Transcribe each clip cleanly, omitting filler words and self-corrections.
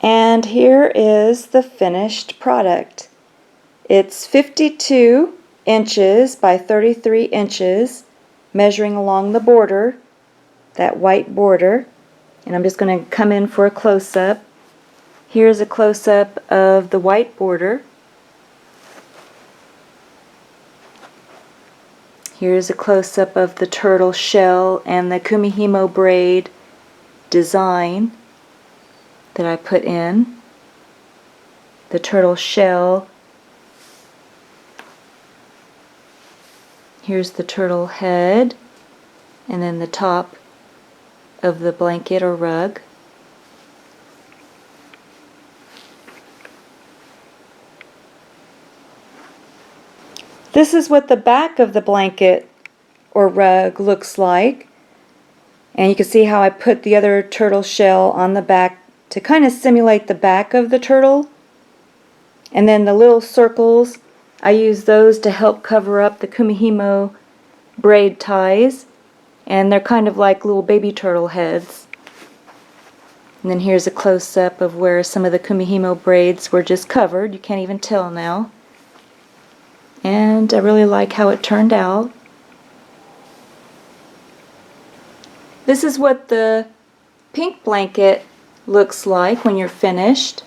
And here is the finished product. It's 52 inches by 33 inches, measuring along the border, that white border. And I'm just going to come in for a close-up. Here's a close-up of the white border. Here's a close-up of the turtle shell and the kumihimo braid design that I put in. The turtle shell. Here's the turtle head, and then the top of the blanket or rug. This is what the back of the blanket or rug looks like. And you can see how I put the other turtle shell on the back to kind of simulate the back of the turtle. And then the little circles, I use those to help cover up the kumihimo braid ties. And they're kind of like little baby turtle heads. And then here's a close-up of where some of the kumihimo braids were just covered. You can't even tell now. And I really like how it turned out. This is what the pink blanket looks like when you're finished.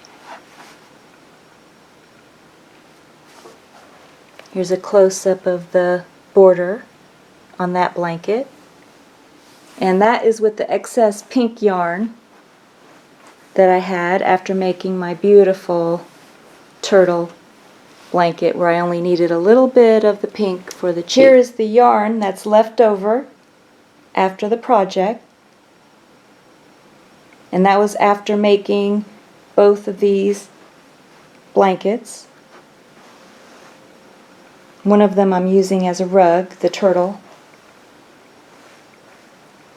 Here's a close-up of the border on that blanket. And that is with the excess pink yarn that I had after making my beautiful turtle blanket, where I only needed a little bit of the pink for the cheek. Here is the yarn that's left over after the project, and that was after making both of these blankets. One of them I'm using as a rug, the turtle.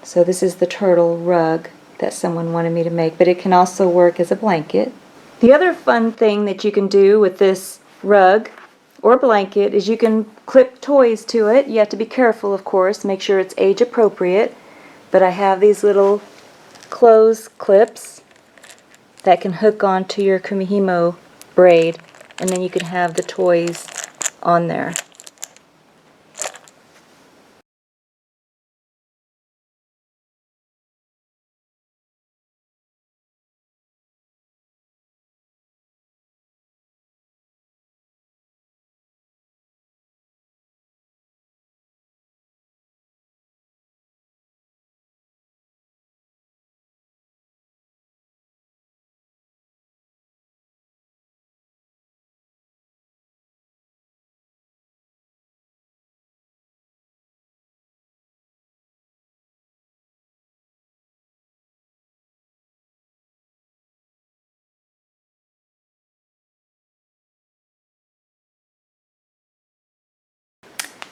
So this is the turtle rug that someone wanted me to make, but it can also work as a blanket. The other fun thing that you can do with this rug or blanket is you can clip toys to it. You have to be careful, of course, make sure it's age appropriate. But I have these little clothes clips that can hook onto your kumihimo braid, and then you can have the toys on there.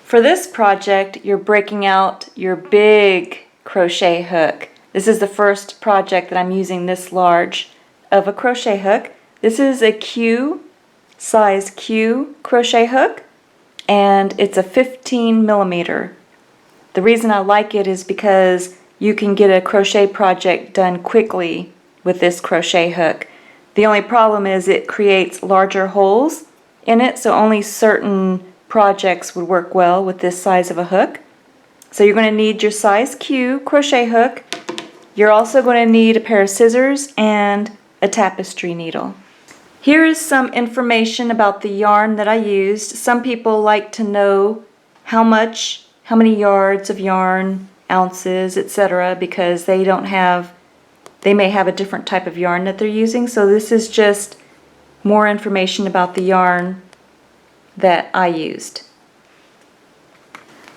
For this project, you're breaking out your big crochet hook. This is the first project that I'm using this large of a crochet hook. This is a Q, size Q crochet hook, and it's a 15 millimeter. The reason I like it is because you can get a crochet project done quickly with this crochet hook. The only problem is it creates larger holes in it, so only certain projects would work well with this size of a hook. So you're going to need your size Q crochet hook. You're also going to need a pair of scissors and a tapestry needle. Here is some information about the yarn that I used. Some people like to know how many yards of yarn, ounces, etc., because they may have a different type of yarn that they're using. So this is just more information about the yarn that I used.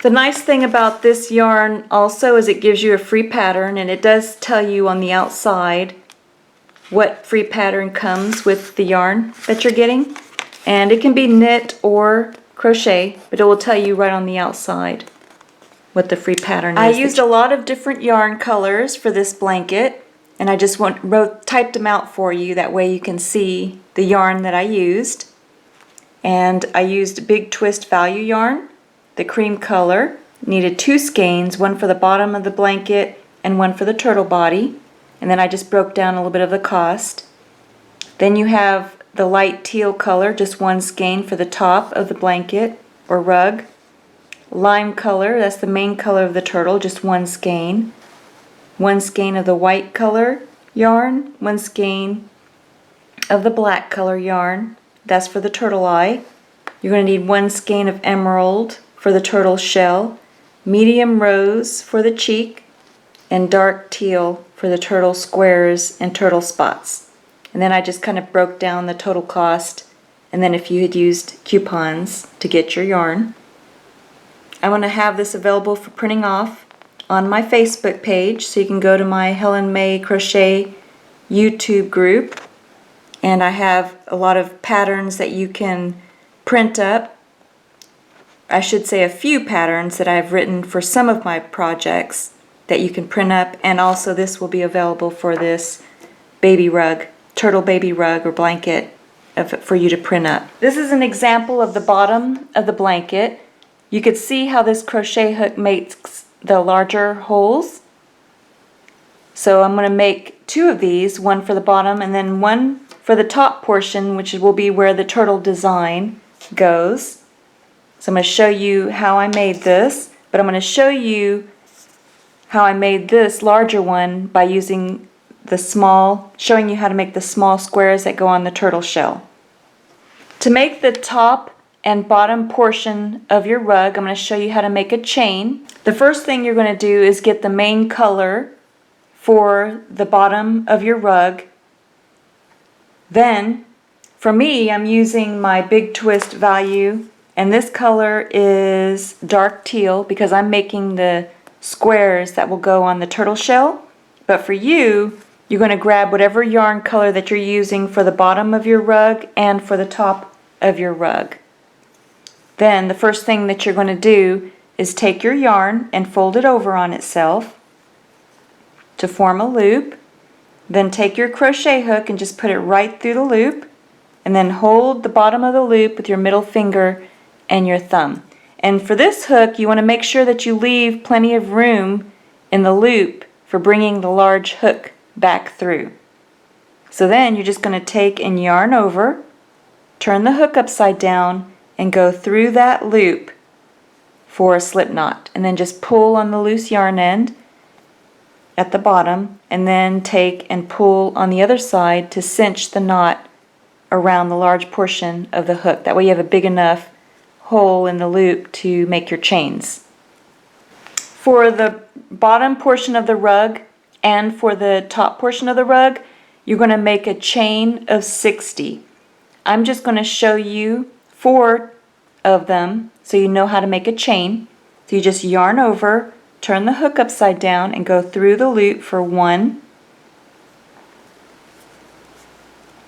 The nice thing about this yarn also is it gives you a free pattern, and it does tell you on the outside what free pattern comes with the yarn that you're getting. And it can be knit or crochet, but it will tell you right on the outside what the free pattern is. I used a lot of different yarn colors for this blanket, and I just typed them out for you, that way you can see the yarn that I used. And I used Big Twist Value yarn, the cream color. Needed 2 skeins, one for the bottom of the blanket and one for the turtle body. And then I just broke down a little bit of the cost. Then you have the light teal color, just one skein for the top of the blanket or rug. Lime color, that's the main color of the turtle, just one skein. One skein of the white color yarn, one skein of the black color yarn, that's for the turtle eye. You're going to need one skein of emerald for the turtle shell, medium rose for the cheek, and dark teal for the turtle squares and turtle spots. And then I just kind of broke down the total cost, and then if you had used coupons to get your yarn. I want to have this available for printing off on my Facebook page, so you can go to my Helen May Crochet YouTube group, and I have a lot of patterns that you can print up. I should say a few patterns that I've written for some of my projects that you can print up, and also this will be available for this baby rug, turtle baby rug or blanket for you to print up. This is an example of the bottom of the blanket. You could see how this crochet hook makes the larger holes. So I'm going to make two of these, one for the bottom and then one for the top portion, which will be where the turtle design goes. So I'm going to show you how I made this, but I'm going to show you how I made this larger one by using the small, showing you how to make the small squares that go on the turtle shell. To make the top and bottom portion of your rug, I'm going to show you how to make a chain. The first thing you're going to do is get the main color for the bottom of your rug. Then, for me, I'm using my Big Twist value, and this color is dark teal because I'm making the squares that will go on the turtle shell. But for you, you're going to grab whatever yarn color that you're using for the bottom of your rug and for the top of your rug. Then the first thing that you're going to do is take your yarn and fold it over on itself to form a loop. Then take your crochet hook and just put it right through the loop, and then hold the bottom of the loop with your middle finger and your thumb. And for this hook, you want to make sure that you leave plenty of room in the loop for bringing the large hook back through. So then you're just going to take and yarn over, turn the hook upside down, and go through that loop for a slip knot, and then just pull on the loose yarn end at the bottom, and then take and pull on the other side to cinch the knot around the large portion of the hook. That way you have a big enough hole in the loop to make your chains. For the bottom portion of the rug and for the top portion of the rug, you're going to make a chain of 60. I'm just going to show you 4 of them so you know how to make a chain. So you just yarn over, turn the hook upside down, and go through the loop for 1.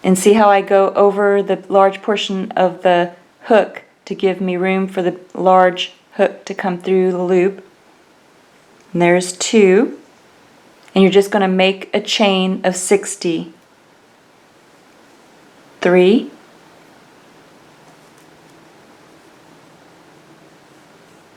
And see how I go over the large portion of the hook to give me room for the large hook to come through the loop. And there's 2. And you're just going to make a chain of 60. 3.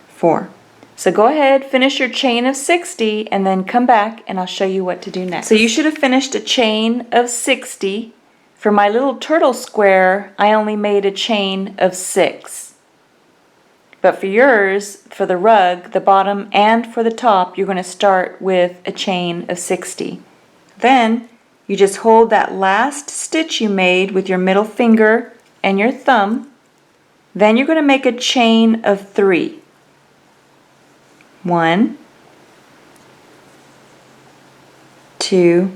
4. So go ahead, finish your chain of 60, and then come back and I'll show you what to do next. So you should have finished a chain of 60. For my little turtle square, I only made a chain of 6. But for yours, for the rug, the bottom and for the top, you're going to start with a chain of 60. Then you just hold that last stitch you made with your middle finger and your thumb. Then you're going to make a chain of 3. 1, 2,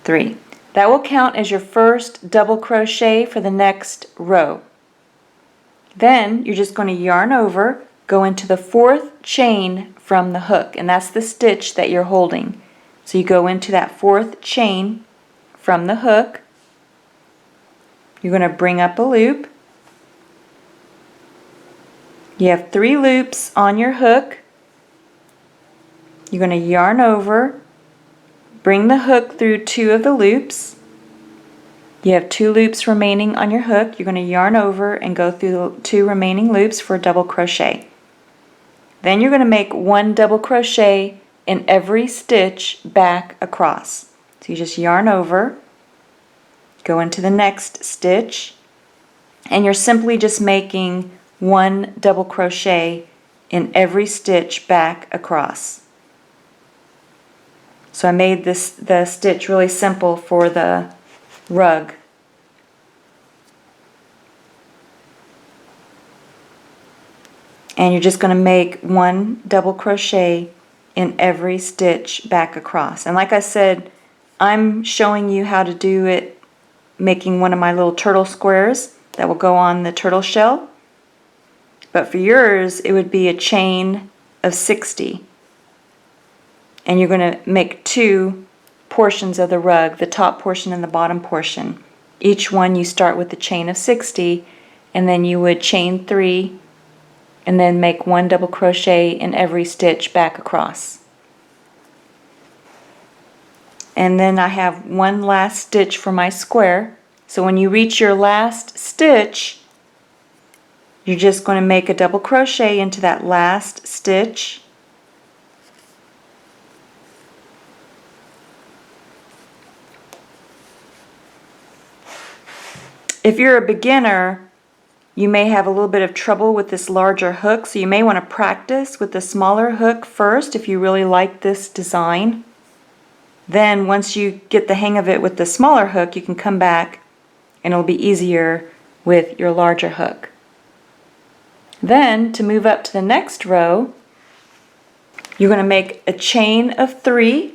3. That will count as your first double crochet for the next row. Then you're just going to yarn over, go into the 4th chain from the hook, and that's the stitch that you're holding. So you go into that 4th chain from the hook. You're going to bring up a loop. You have 3 loops on your hook. You're going to yarn over, bring the hook through 2 of the loops. You have 2 loops remaining on your hook. You're going to yarn over and go through the 2 remaining loops for a double crochet. Then you're going to make 1 double crochet in every stitch back across. So you just yarn over, go into the next stitch, and you're simply just making one double crochet in every stitch back across. So I made the stitch really simple for the rug. And you're just going to make one double crochet in every stitch back across. And like I said, I'm showing you how to do it making one of my little turtle squares that will go on the turtle shell. But for yours, it would be a chain of 60. And you're going to make two portions of the rug, the top portion and the bottom portion. Each one you start with the chain of 60, and then you would chain 3 and then make one double crochet in every stitch back across. And then I have one last stitch for my square. So when you reach your last stitch, you're just going to make a double crochet into that last stitch. If you're a beginner, you may have a little bit of trouble with this larger hook, so you may want to practice with the smaller hook first if you really like this design. Then once you get the hang of it with the smaller hook, you can come back and it'll be easier with your larger hook. Then to move up to the next row, you're going to make a chain of 3.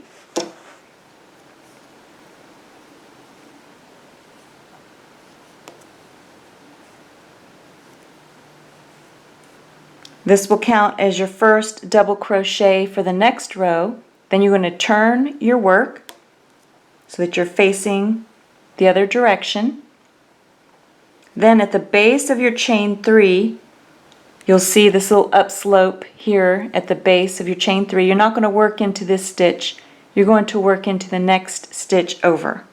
This will count as your first double crochet for the next row. Then you're going to turn your work so that you're facing the other direction. Then at the base of your chain 3, you'll see this little upslope here at the base of your chain 3. You're not going to work into this stitch. You're going to work into the next stitch over.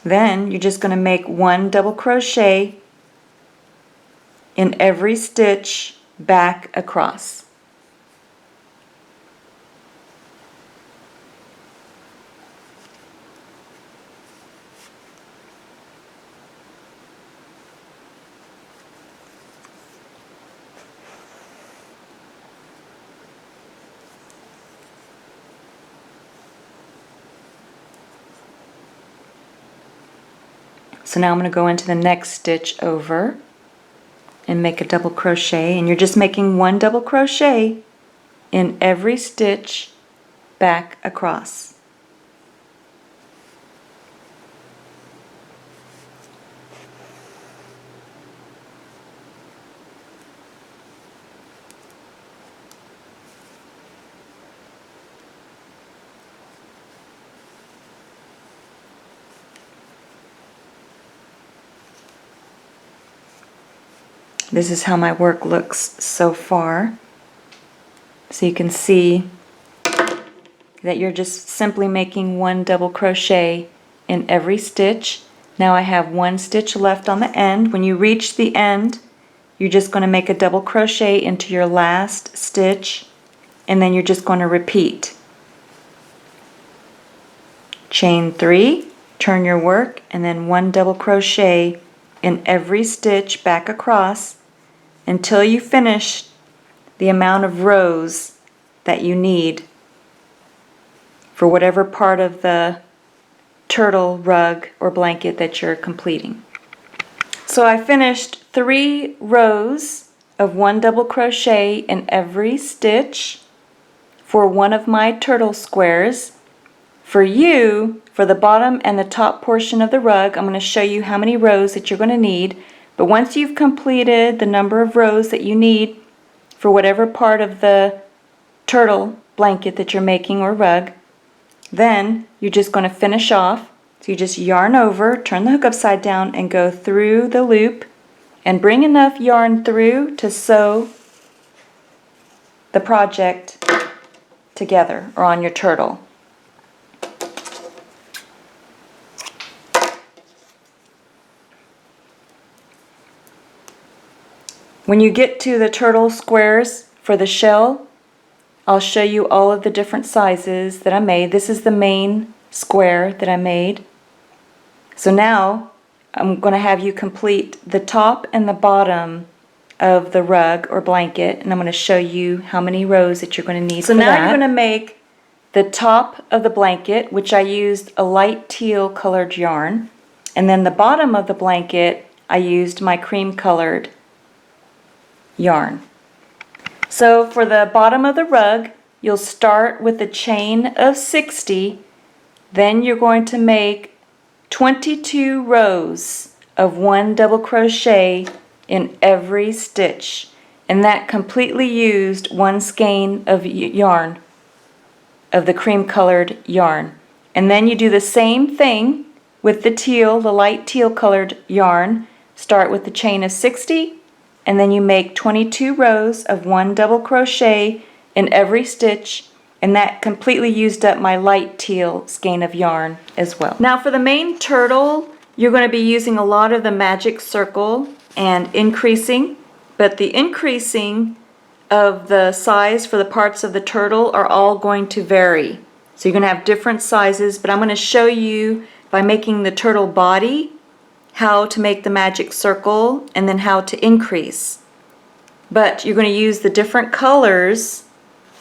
Then you're just going to make one double crochet in every stitch back across. So now I'm going to go into the next stitch over and make a double crochet, and you're just making one double crochet in every stitch back across. This is how my work looks so far. So you can see that you're just simply making one double crochet in every stitch. Now I have one stitch left on the end. When you reach the end, you're just going to make a double crochet into your last stitch, and then you're just going to repeat. Chain 3, turn your work, and then one double crochet in every stitch back across until you finish the amount of rows that you need for whatever part of the turtle rug or blanket that you're completing. So I finished 3 rows of one double crochet in every stitch for one of my turtle squares. For you, for the bottom and the top portion of the rug, I'm going to show you how many rows that you're going to need. But once you've completed the number of rows that you need for whatever part of the turtle blanket that you're making or rug, then you're just going to finish off. So you just yarn over, turn the hook upside down, and go through the loop and bring enough yarn through to sew the project together or on your turtle. When you get to the turtle squares for the shell, I'll show you all of the different sizes that I made. This is the main square that I made. So now I'm going to have you complete the top and the bottom of the rug or blanket, and I'm going to show you how many rows that you're going to need for that. So now you're going to make the top of the blanket, which I used a light teal colored yarn, and then the bottom of the blanket I used my cream colored yarn. So for the bottom of the rug, you'll start with a chain of 60, then you're going to make 22 rows of 1 double crochet in every stitch, and that completely used 1 skein of yarn, of the cream colored yarn. And then you do the same thing with the light teal colored yarn. Start with the chain of 60, and then you make 22 rows of 1 double crochet in every stitch, and that completely used up my light teal skein of yarn as well. Now for the main turtle, you're going to be using a lot of the magic circle and increasing, but the increasing of the size for the parts of the turtle are all going to vary. So you're going to have different sizes, but I'm going to show you by making the turtle body how to make the magic circle and then how to increase. But you're going to use the different colors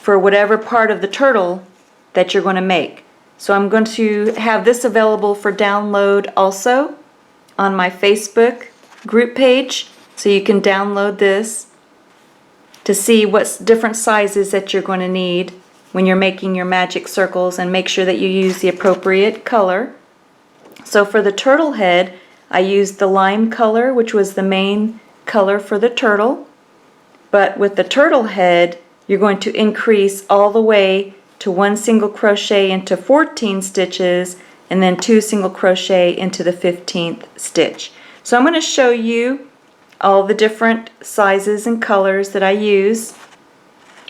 for whatever part of the turtle that you're going to make. So I'm going to have this available for download also on my Facebook group page, so you can download this to see what different sizes that you're going to need when you're making your magic circles, and make sure that you use the appropriate color. So for the turtle head, I used the lime color, which was the main color for the turtle. But with the turtle head, you're going to increase all the way to 1 single crochet into 14 stitches, and then 2 single crochet into the 15th stitch. So I'm going to show you all the different sizes and colors that I use,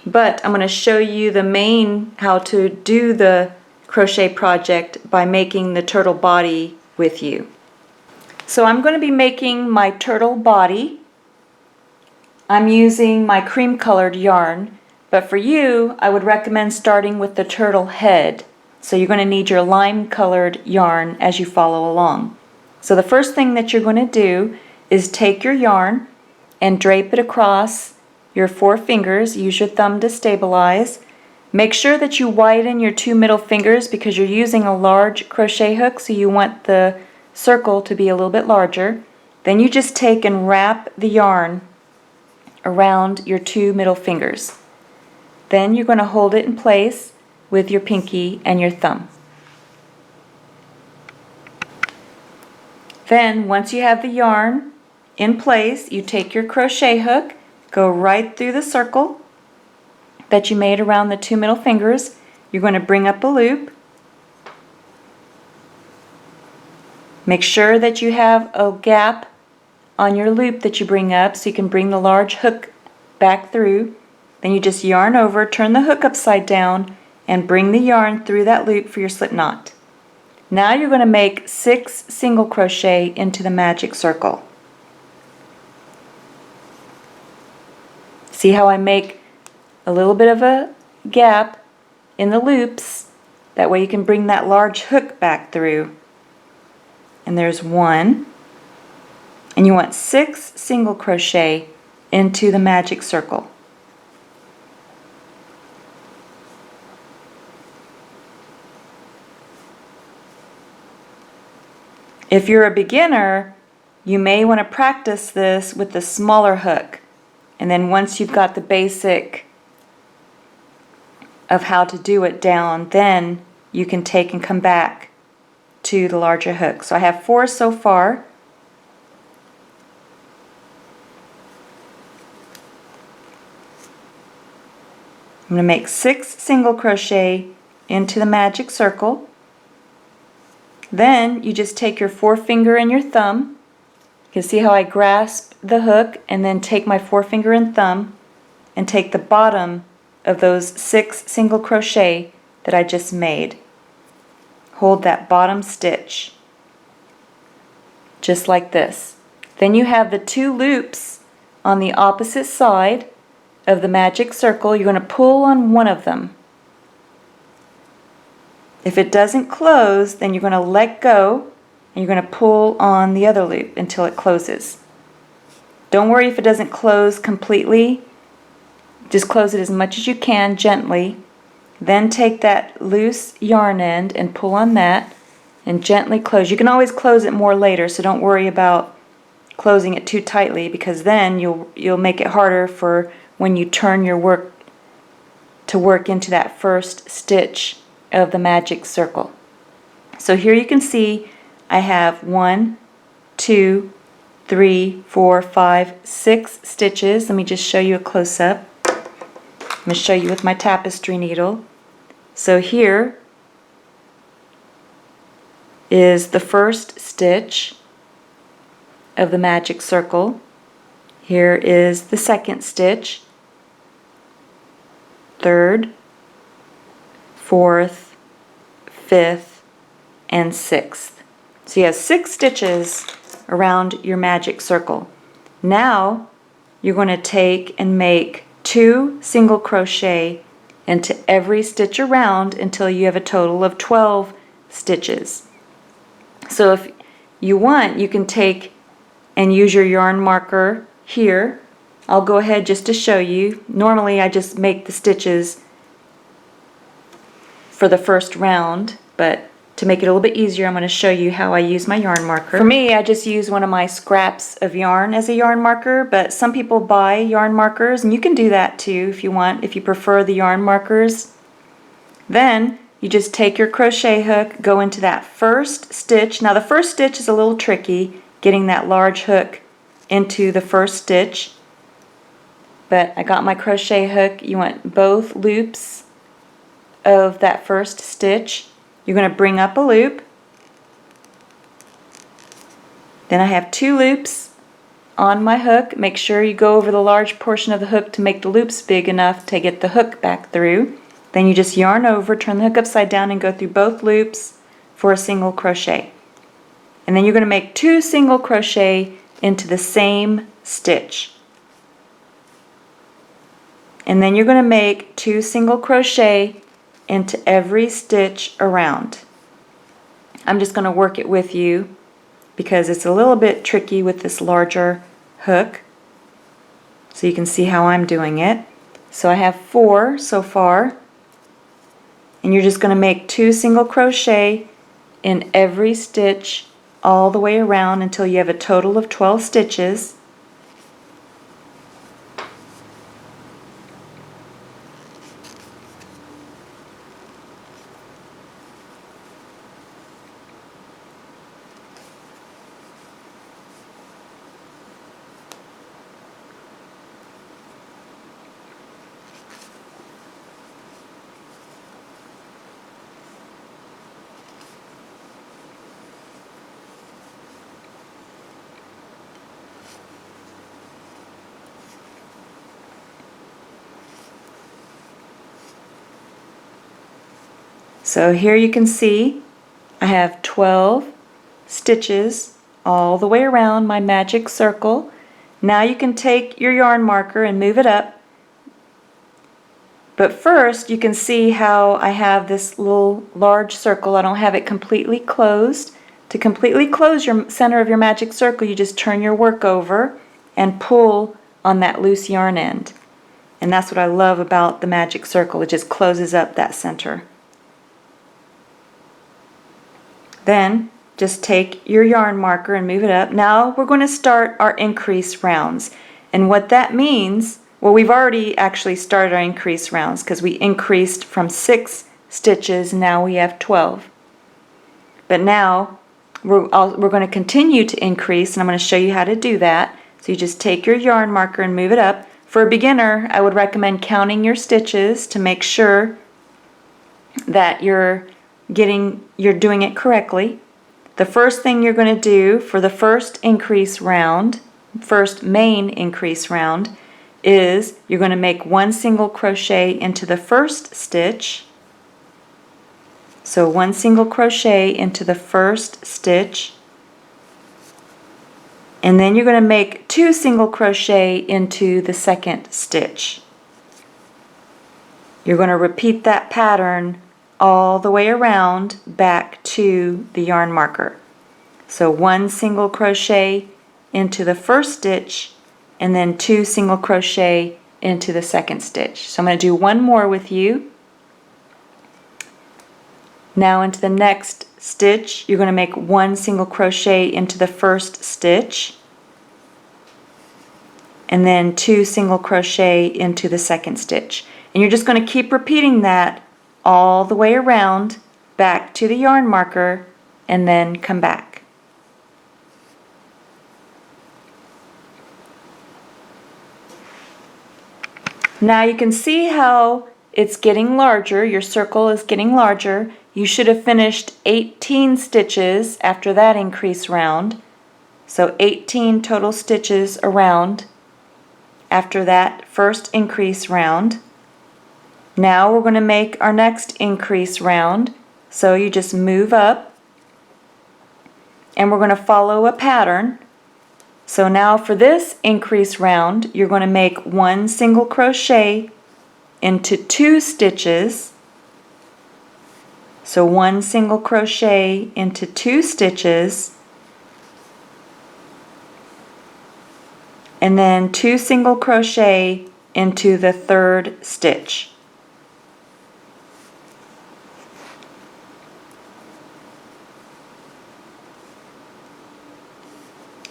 but I'm going to show you the main how to do the crochet project by making the turtle body with you. So I'm going to be making my turtle body. I'm using my cream colored yarn, but for you I would recommend starting with the turtle head. So you're going to need your lime colored yarn as you follow along. So the first thing that you're going to do is take your yarn and drape it across your 4 fingers. Use your thumb to stabilize. Make sure that you widen your 2 middle fingers because you're using a large crochet hook, so you want the circle to be a little bit larger. Then you just take and wrap the yarn around your 2 middle fingers. Then you're going to hold it in place with your pinky and your thumb. Then once you have the yarn in place, you take your crochet hook, go right through the circle that you made around the 2 middle fingers. You're going to bring up a loop. Make sure that you have a gap on your loop that you bring up so you can bring the large hook back through. Then you just yarn over, turn the hook upside down, and bring the yarn through that loop for your slip knot. Now you're going to make 6 single crochet into the magic circle. See how I make a little bit of a gap in the loops? That way you can bring that large hook back through. And there's 1. And you want 6 single crochet into the magic circle. If you're a beginner, you may want to practice this with the smaller hook. And then once you've got the basic of how to do it down, then you can take and come back to the larger hook. So I have 4 so far. I'm going to make 6 single crochet into the magic circle. Then you just take your forefinger and your thumb. You can see how I grasp the hook and then take my forefinger and thumb and take the bottom of those 6 single crochet that I just made. Hold that bottom stitch just like this. Then you have the 2 loops on the opposite side of the magic circle. You're going to pull on one of them. If it doesn't close, then you're going to let go and you're going to pull on the other loop until it closes. Don't worry if it doesn't close completely. Just close it as much as you can gently. Then take that loose yarn end and pull on that and gently close. You can always close it more later, so don't worry about closing it too tightly, because then you'll make it harder for when you turn your work to work into that first stitch of the magic circle. So here you can see I have 1, 2, 3, 4, 5, 6 stitches. Let me just show you a close-up. I'm going to show you with my tapestry needle. So here is the first stitch of the magic circle. Here is the second stitch, third, fourth, fifth, and sixth. So you have 6 stitches around your magic circle. Now you're going to take and make 2 single crochet into every stitch around until you have a total of 12 stitches. So if you want, you can take and use your yarn marker here. I'll go ahead just to show you. Normally I just make the stitches for the first round, but to make it a little bit easier, I'm going to show you how I use my yarn marker. For me, I just use one of my scraps of yarn as a yarn marker, but some people buy yarn markers, and you can do that too if you want, if you prefer the yarn markers. Then you just take your crochet hook, go into that first stitch. Now the first stitch is a little tricky, getting that large hook into the first stitch, but I got my crochet hook. You want both loops of that first stitch. You're going to bring up a loop. Then I have 2 loops on my hook. Make sure you go over the large portion of the hook to make the loops big enough to get the hook back through. Then you just yarn over, turn the hook upside down, and go through both loops for a single crochet. And then you're going to make 2 single crochet into the same stitch. And then you're going to make 2 single crochet into every stitch around. I'm just going to work it with you because it's a little bit tricky with this larger hook. So you can see how I'm doing it. So I have 4 so far. And you're just going to make 2 single crochet in every stitch all the way around until you have a total of 12 stitches. So here you can see I have 12 stitches all the way around my magic circle. Now you can take your yarn marker and move it up. But first you can see how I have this little large circle. I don't have it completely closed. To completely close your center of your magic circle, you just turn your work over and pull on that loose yarn end. And that's what I love about the magic circle. It just closes up that center. Then just take your yarn marker and move it up. Now we're going to start our increase rounds. And what that means, well, we've already actually started our increase rounds because we increased from 6 stitches, now we have 12. But now we're going to continue to increase, and I'm going to show you how to do that. So you just take your yarn marker and move it up. For a beginner, I would recommend counting your stitches to make sure that you're doing it correctly. The first thing you're going to do for the first increase round, first main increase round, is you're going to make 1 single crochet into the first stitch. So 1 single crochet into the first stitch, and then you're going to make 2 single crochet into the second stitch. You're going to repeat that pattern all the way around back to the yarn marker. So 1 single crochet into the first stitch and then 2 single crochet into the second stitch. So I'm going to do one more with you. Now into the next stitch, you're going to make 1 single crochet into the first stitch and then 2 single crochet into the second stitch. And you're just going to keep repeating that all the way around back to the yarn marker and then come back. Now you can see how it's getting larger. Your circle is getting larger. You should have finished 18 stitches after that increase round. So 18 total stitches around after that first increase round. Now we're going to make our next increase round. So you just move up and we're going to follow a pattern. So now for this increase round, you're going to make 1 single crochet into 2 stitches. So 1 single crochet into 2 stitches and then 2 single crochet into the third stitch.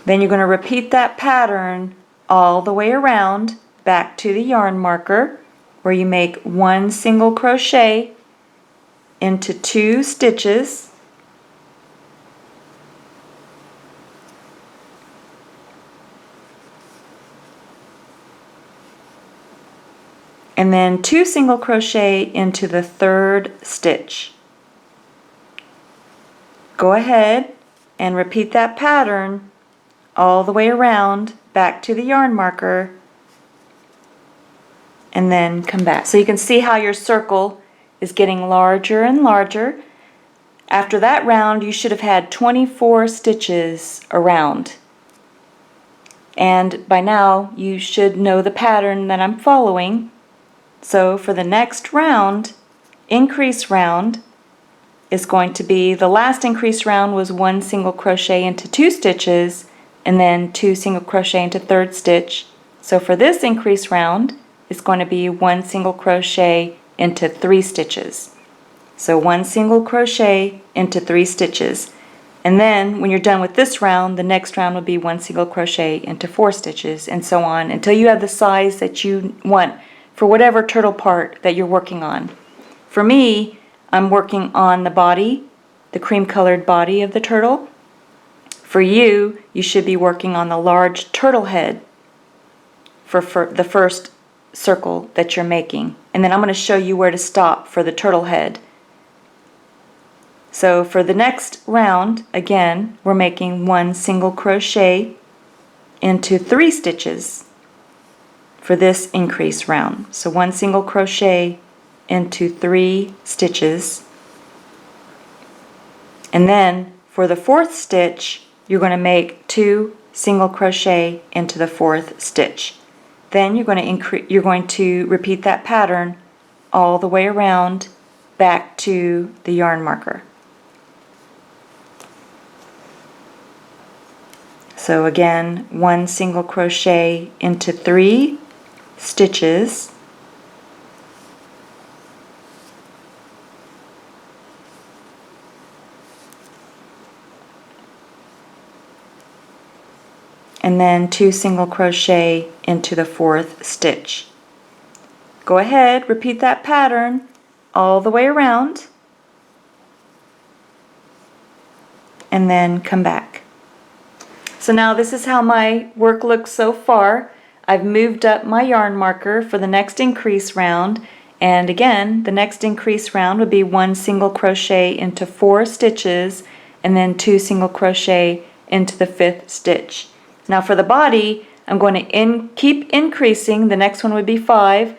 Then you're going to repeat that pattern all the way around back to the yarn marker, where you make 1 single crochet into 2 stitches and then 2 single crochet into the third stitch. Go ahead and repeat that pattern all the way around back to the yarn marker and then come back. So you can see how your circle is getting larger and larger. After that round you should have had 24 stitches around. And by now you should know the pattern that I'm following. So for the next round, increase round is going to be, the last increase round was 1 single crochet into 2 stitches and then 2 single crochet into third stitch. So for this increase round, it's going to be 1 single crochet into 3 stitches. So 1 single crochet into 3 stitches. And then when you're done with this round, the next round will be 1 single crochet into 4 stitches, and so on until you have the size that you want for whatever turtle part that you're working on. For me, I'm working on the body, the cream colored body of the turtle. For you, you should be working on the large turtle head for the first circle that you're making. And then I'm going to show you where to stop for the turtle head. So for the next round, again, we're making 1 single crochet into 3 stitches for this increase round. So 1 single crochet into 3 stitches. And then for the 4th stitch, you're going to make 2 single crochet into the 4th stitch. Then you're going to repeat that pattern all the way around back to the yarn marker. So again, 1 single crochet into 3 stitches, and then 2 single crochet into the 4th stitch. Go ahead, repeat that pattern all the way around and then come back. So now this is how my work looks so far. I've moved up my yarn marker for the next increase round, and again the next increase round would be 1 single crochet into 4 stitches and then 2 single crochet into the 5th stitch. Now for the body, I'm going to keep increasing. The next one would be 5,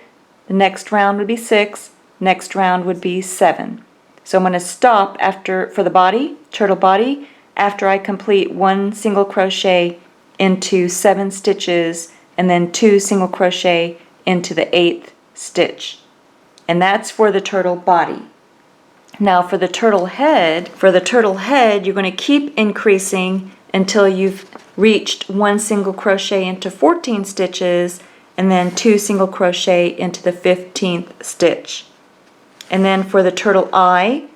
the next round would be 6, next round would be 7. So I'm going to stop for the body, turtle body, after I complete 1 single crochet into 7 stitches and then 2 single crochet into the 8th stitch. And that's for the turtle body. Now for the turtle head, you're going to keep increasing until you've reached 1 single crochet into 14 stitches and then 2 single crochet into the 15th stitch. And then for the turtle eye,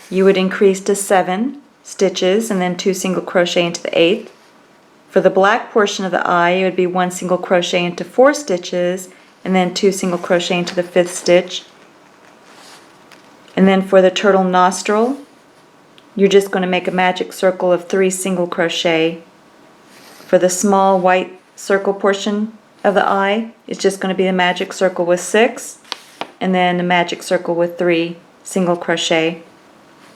you would increase to 7 stitches and then 2 single crochet into the 8th. For the black portion of the eye, it would be 1 single crochet into 4 stitches and then 2 single crochet into the 5th stitch. And then for the turtle nostril, you're just going to make a magic circle of 3 single crochet. For the small white circle portion of the eye, it's just going to be a magic circle with 6 and then a magic circle with 3 single crochet.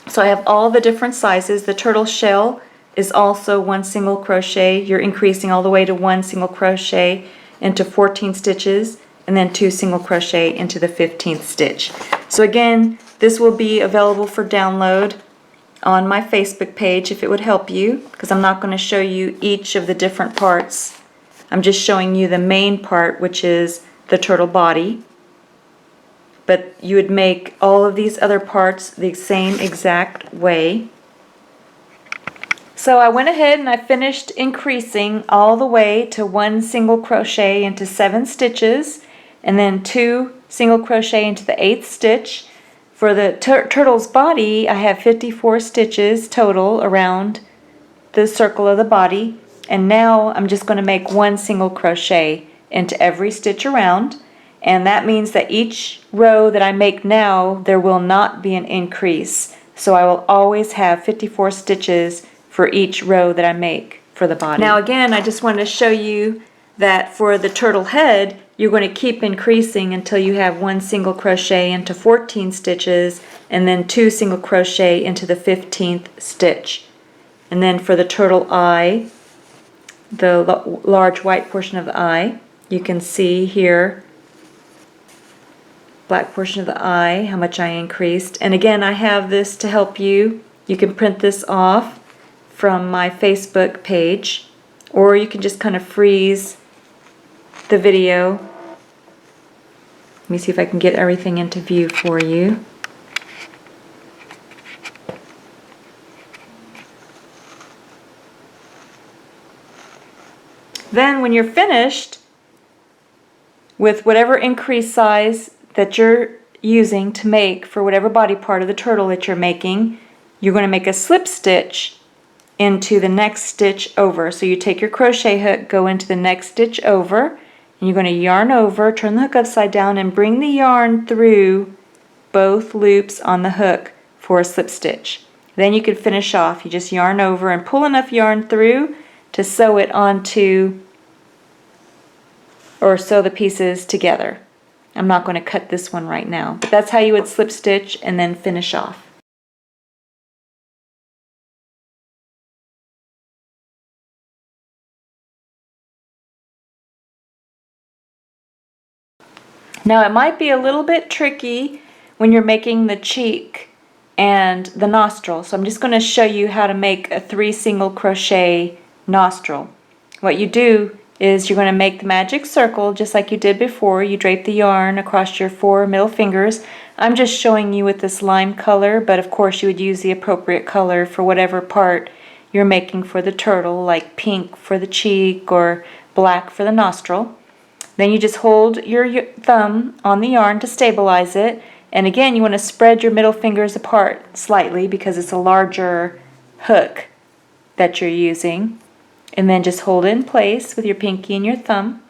So I have all the different sizes. The turtle shell is also 1 single crochet. You're increasing all the way to 1 single crochet into 14 stitches and then 2 single crochet into the 15th stitch. So again, this will be available for download on my Facebook page if it would help you, because I'm not going to show you each of the different parts. I'm just showing you the main part, which is the turtle body. But you would make all of these other parts the same exact way. So I went ahead and I finished increasing all the way to 1 single crochet into 7 stitches and then 2 single crochet into the 8th stitch. For the turtle's body, I have 54 stitches total around the circle of the body, and now I'm just going to make 1 single crochet into every stitch around, and that means that each row that I make now, there will not be an increase. So I will always have 54 stitches for each row that I make for the body. Now again, I just wanted to show you that for the turtle head, you're going to keep increasing until you have 1 single crochet into 14 stitches and then 2 single crochet into the 15th stitch. And then for the turtle eye, the large white portion of the eye, you can see here, black portion of the eye, how much I increased. And again, I have this to help you. You can print this off from my Facebook page, or you can just kind of freeze the video. Let me see if I can get everything into view for you. Then when you're finished with whatever increase size that you're using to make for whatever body part of the turtle that you're making, you're going to make a slip stitch into the next stitch over. So you take your crochet hook, go into the next stitch over, and you're going to yarn over, turn the hook upside down, and bring the yarn through both loops on the hook for a slip stitch. Then you can finish off. You just yarn over and pull enough yarn through to sew it onto, or sew the pieces together. I'm not going to cut this one right now, but that's how you would slip stitch and then finish off. Now it might be a little bit tricky when you're making the cheek and the nostril, so I'm just going to show you how to make a 3 single crochet nostril. What you do is you're going to make the magic circle just like you did before. You drape the yarn across your 4 middle fingers. I'm just showing you with this lime color, but of course you would use the appropriate color for whatever part you're making for the turtle, like pink for the cheek or black for the nostril. Then you just hold your thumb on the yarn to stabilize it, and again you want to spread your middle fingers apart slightly because it's a larger hook that you're using. And then just hold it in place with your pinky and your thumb.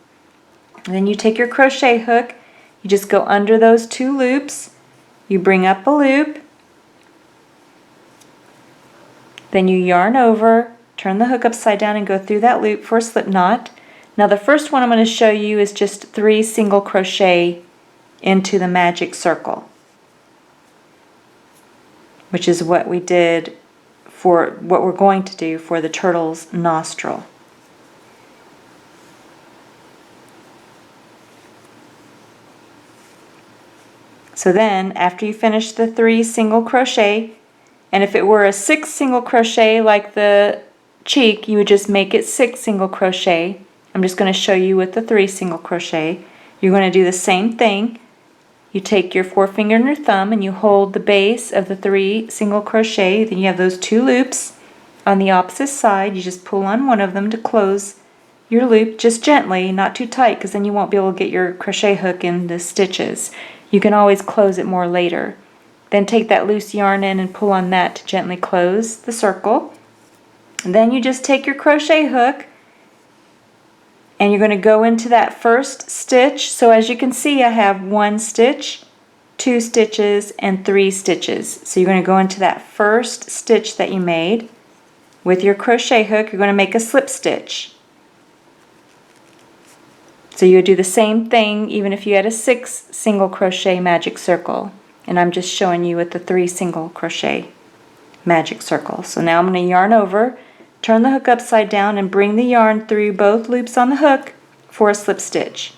And then you take your crochet hook, you just go under those 2 loops, you bring up a loop, then you yarn over, turn the hook upside down and go through that loop for a slip knot. Now the first one I'm going to show you is just 3 single crochet into the magic circle, which is what we did for what we're going to do for the turtle's nostril. So then after you finish the 3 single crochet, and if it were a 6 single crochet like the cheek, you would just make it 6 single crochet. I'm just going to show you with the 3 single crochet. You're going to do the same thing. you take your forefinger and your thumb and you hold the base of the 3 single crochet. Then you have those 2 loops. On the opposite side, you just pull on one of them to close your loop, just gently, not too tight, because then you won't be able to get your crochet hook in the stitches. You can always close it more later. Then take that loose yarn in and pull on that to gently close the circle. And then you just take your crochet hook and you're going to go into that first stitch. So as you can see, I have 1 stitch, 2 stitches, and 3 stitches. So you're going to go into that first stitch that you made. With your crochet hook, you're going to make a slip stitch. So you would do the same thing even if you had a 6 single crochet magic circle. And I'm just showing you with the 3 single crochet magic circles. So now I'm going to yarn over, turn the hook upside down, and bring the yarn through both loops on the hook for a slip stitch.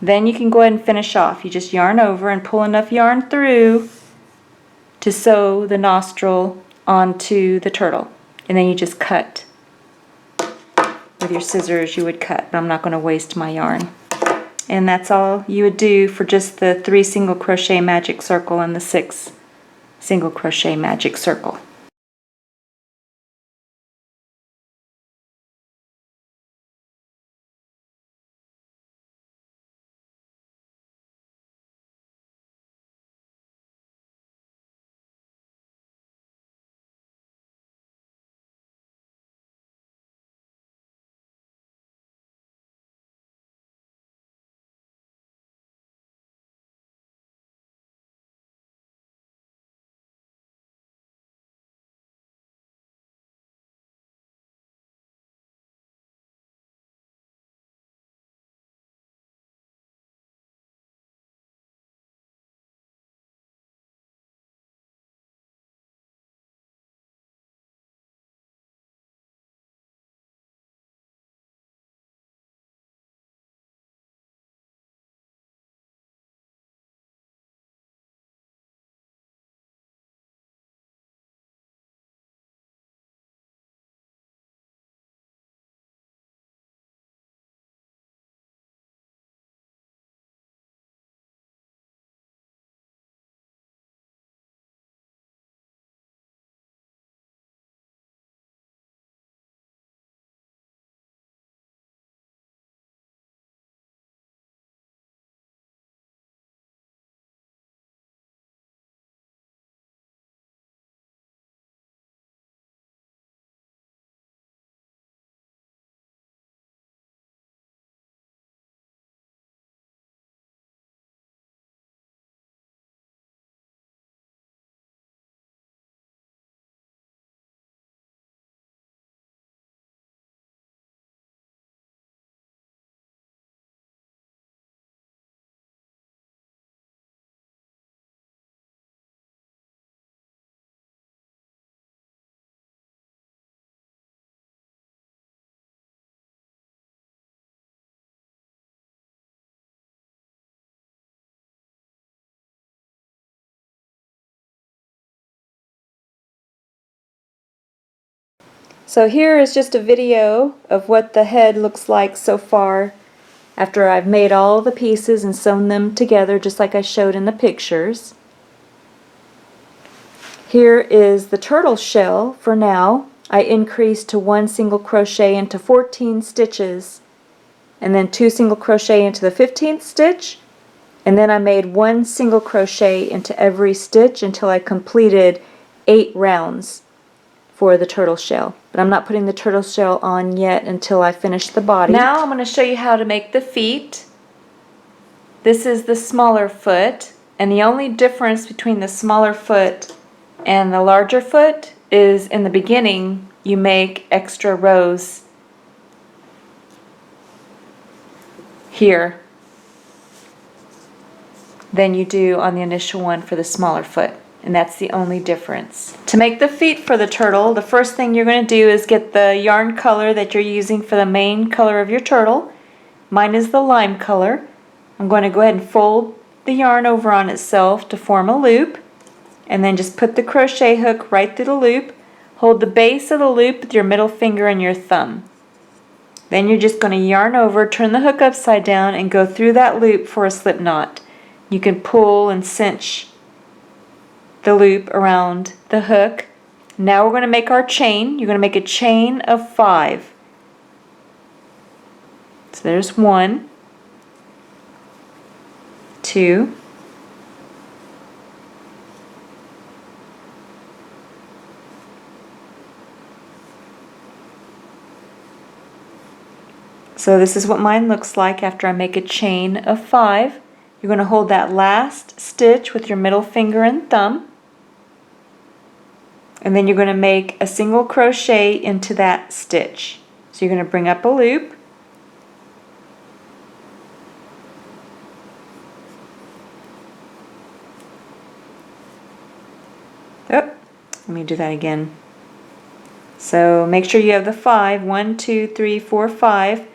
Then you can go ahead and finish off. You just yarn over and pull enough yarn through to sew the nostril onto the turtle. And then you just cut. With your scissors you would cut, but I'm not going to waste my yarn. And that's all you would do for just the 3 single crochet magic circle and the 6 single crochet magic circle. So here is just a video of what the head looks like so far after I've made all the pieces and sewn them together just like I showed in the pictures. Here is the turtle shell for now. I increased to 1 single crochet into 14 stitches and then 2 single crochet into the 15th stitch, and then I made 1 single crochet into every stitch until I completed 8 rounds for the turtle shell. But I'm not putting the turtle shell on yet until I finish the body. Now I'm going to show you how to make the feet. This is the smaller foot, and the only difference between the smaller foot and the larger foot is in the beginning you make extra rows here than you do on the initial one for the smaller foot. And that's the only difference. To make the feet for the turtle, the first thing you're going to do is get the yarn color that you're using for the main color of your turtle. Mine is the lime color. I'm going to go ahead and fold the yarn over on itself to form a loop, and then just put the crochet hook right through the loop. Hold the base of the loop with your middle finger and your thumb. Then you're just going to yarn over, turn the hook upside down, and go through that loop for a slip knot. You can pull and cinch the loop around the hook. Now we're going to make our chain. You're going to make a chain of 5. So there's 1, 2, 'So this is what mine looks like after I make a chain of 5. You're going to hold that last stitch with your middle finger and thumb, and then you're going to make a single crochet into that stitch. So you're going to bring up a loop, let me do that again. So make sure you have the 5, 1, 2, 3, 4, 5,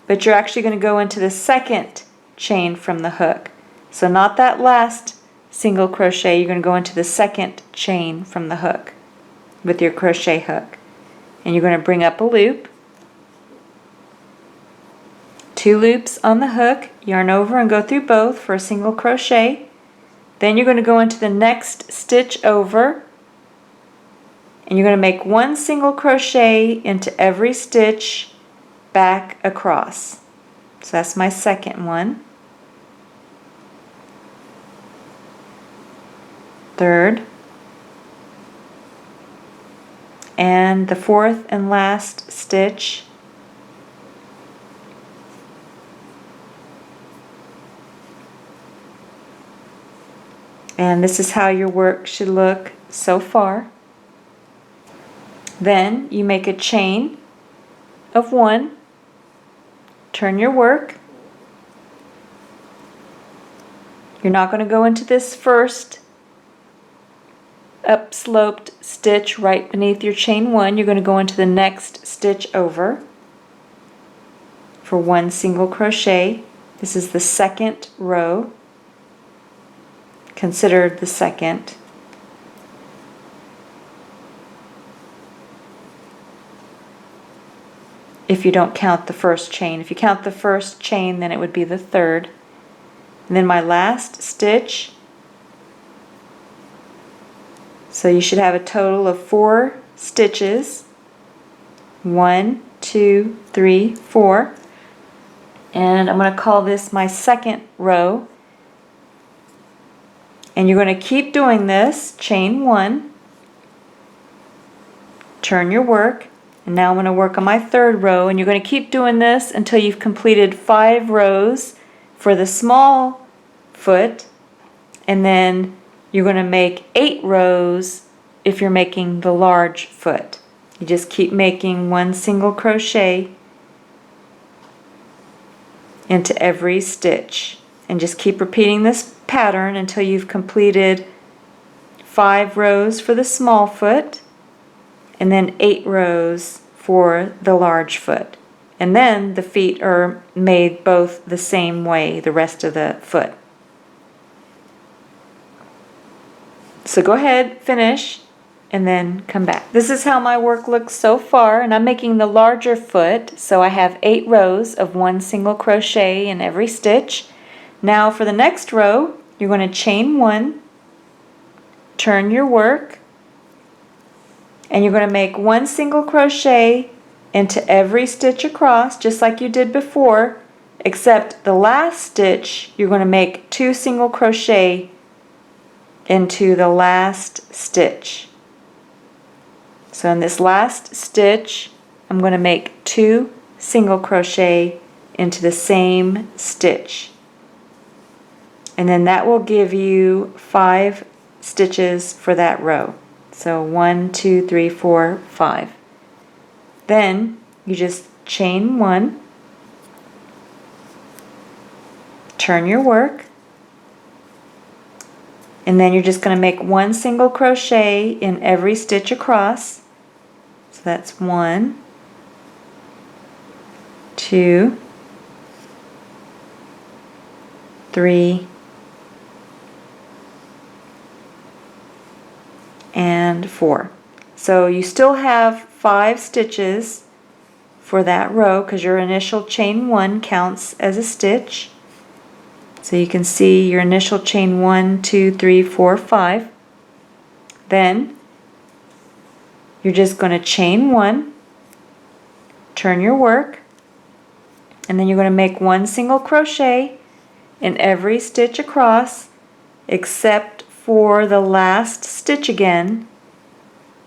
but you're actually going to go into the second chain from the hook. So not that last single crochet, you're going to go into the second chain from the hook with your crochet hook. And you're going to bring up a loop, 2 loops on the hook, yarn over and go through both for a single crochet. Then you're going to go into the next stitch over, and you're going to make 1 single crochet into every stitch back across. So that's my second one. Third, and the 4th and last stitch. And this is how your work should look so far. Then you make a chain of 1, turn your work. You're not going to go into this first up-sloped stitch right beneath your chain 1. You're going to go into the next stitch over for 1 single crochet. This is the second row, considered the second. If you don't count the first chain. If you count the first chain, then it would be the third. And then my last stitch. So you should have a total of 4 stitches. 1, 2, 3, 4. And I'm going to call this my second row. And you're going to keep doing this, chain 1, turn your work, and now I'm going to work on my third row, and you're going to keep doing this until you've completed 5 rows for the small foot, and then you're going to make 8 rows if you're making the large foot. You just keep making 1 single crochet into every stitch, and just keep repeating this pattern until you've completed 5 rows for the small foot and then 8 rows for the large foot. And then the feet are made both the same way, the rest of the foot. So go ahead, finish, and then come back. This is how my work looks so far, and I'm making the larger foot, so I have 8 rows of 1 single crochet in every stitch. Now for the next row, you're going to chain 1, turn your work, and you're going to make 1 single crochet into every stitch across, just like you did before, except the last stitch you're going to make 2 single crochet into the last stitch. So in this last stitch, I'm going to make 2 single crochet into the same stitch. And then that will give you 5 stitches for that row. So 1, 2, 3, 4, 5. Then you just chain 1, turn your work, and then you're just going to make 1 single crochet in every stitch across. So that's 1, 2, 3, and 4. So you still have 5 stitches for that row because your initial chain 1 counts as a stitch. So you can see your initial chain 1, 2, 3, 4, 5. Then you're just going to chain 1, turn your work, and then you're going to make 1 single crochet in every stitch across except for the last stitch again.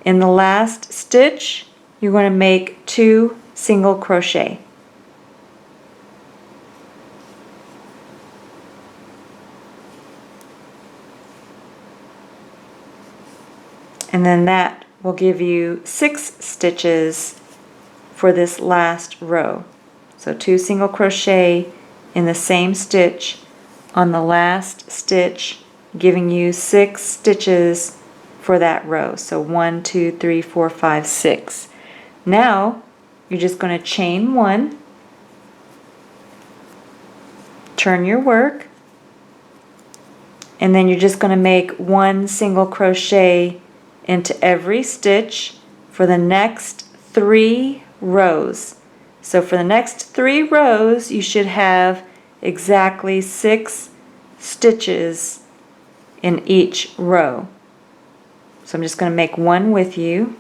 In the last stitch, you're going to make 2 single crochet. And then that will give you 6 stitches for this last row. So 2 single crochet in the same stitch on the last stitch, giving you 6 stitches for that row. So 1, 2, 3, 4, 5, 6. Now you're just going to chain 1, turn your work, and then you're just going to make 1 single crochet into every stitch for the next 3 rows. So for the next 3 rows you should have exactly 6 stitches in each row. So I'm just going to make 1 with you.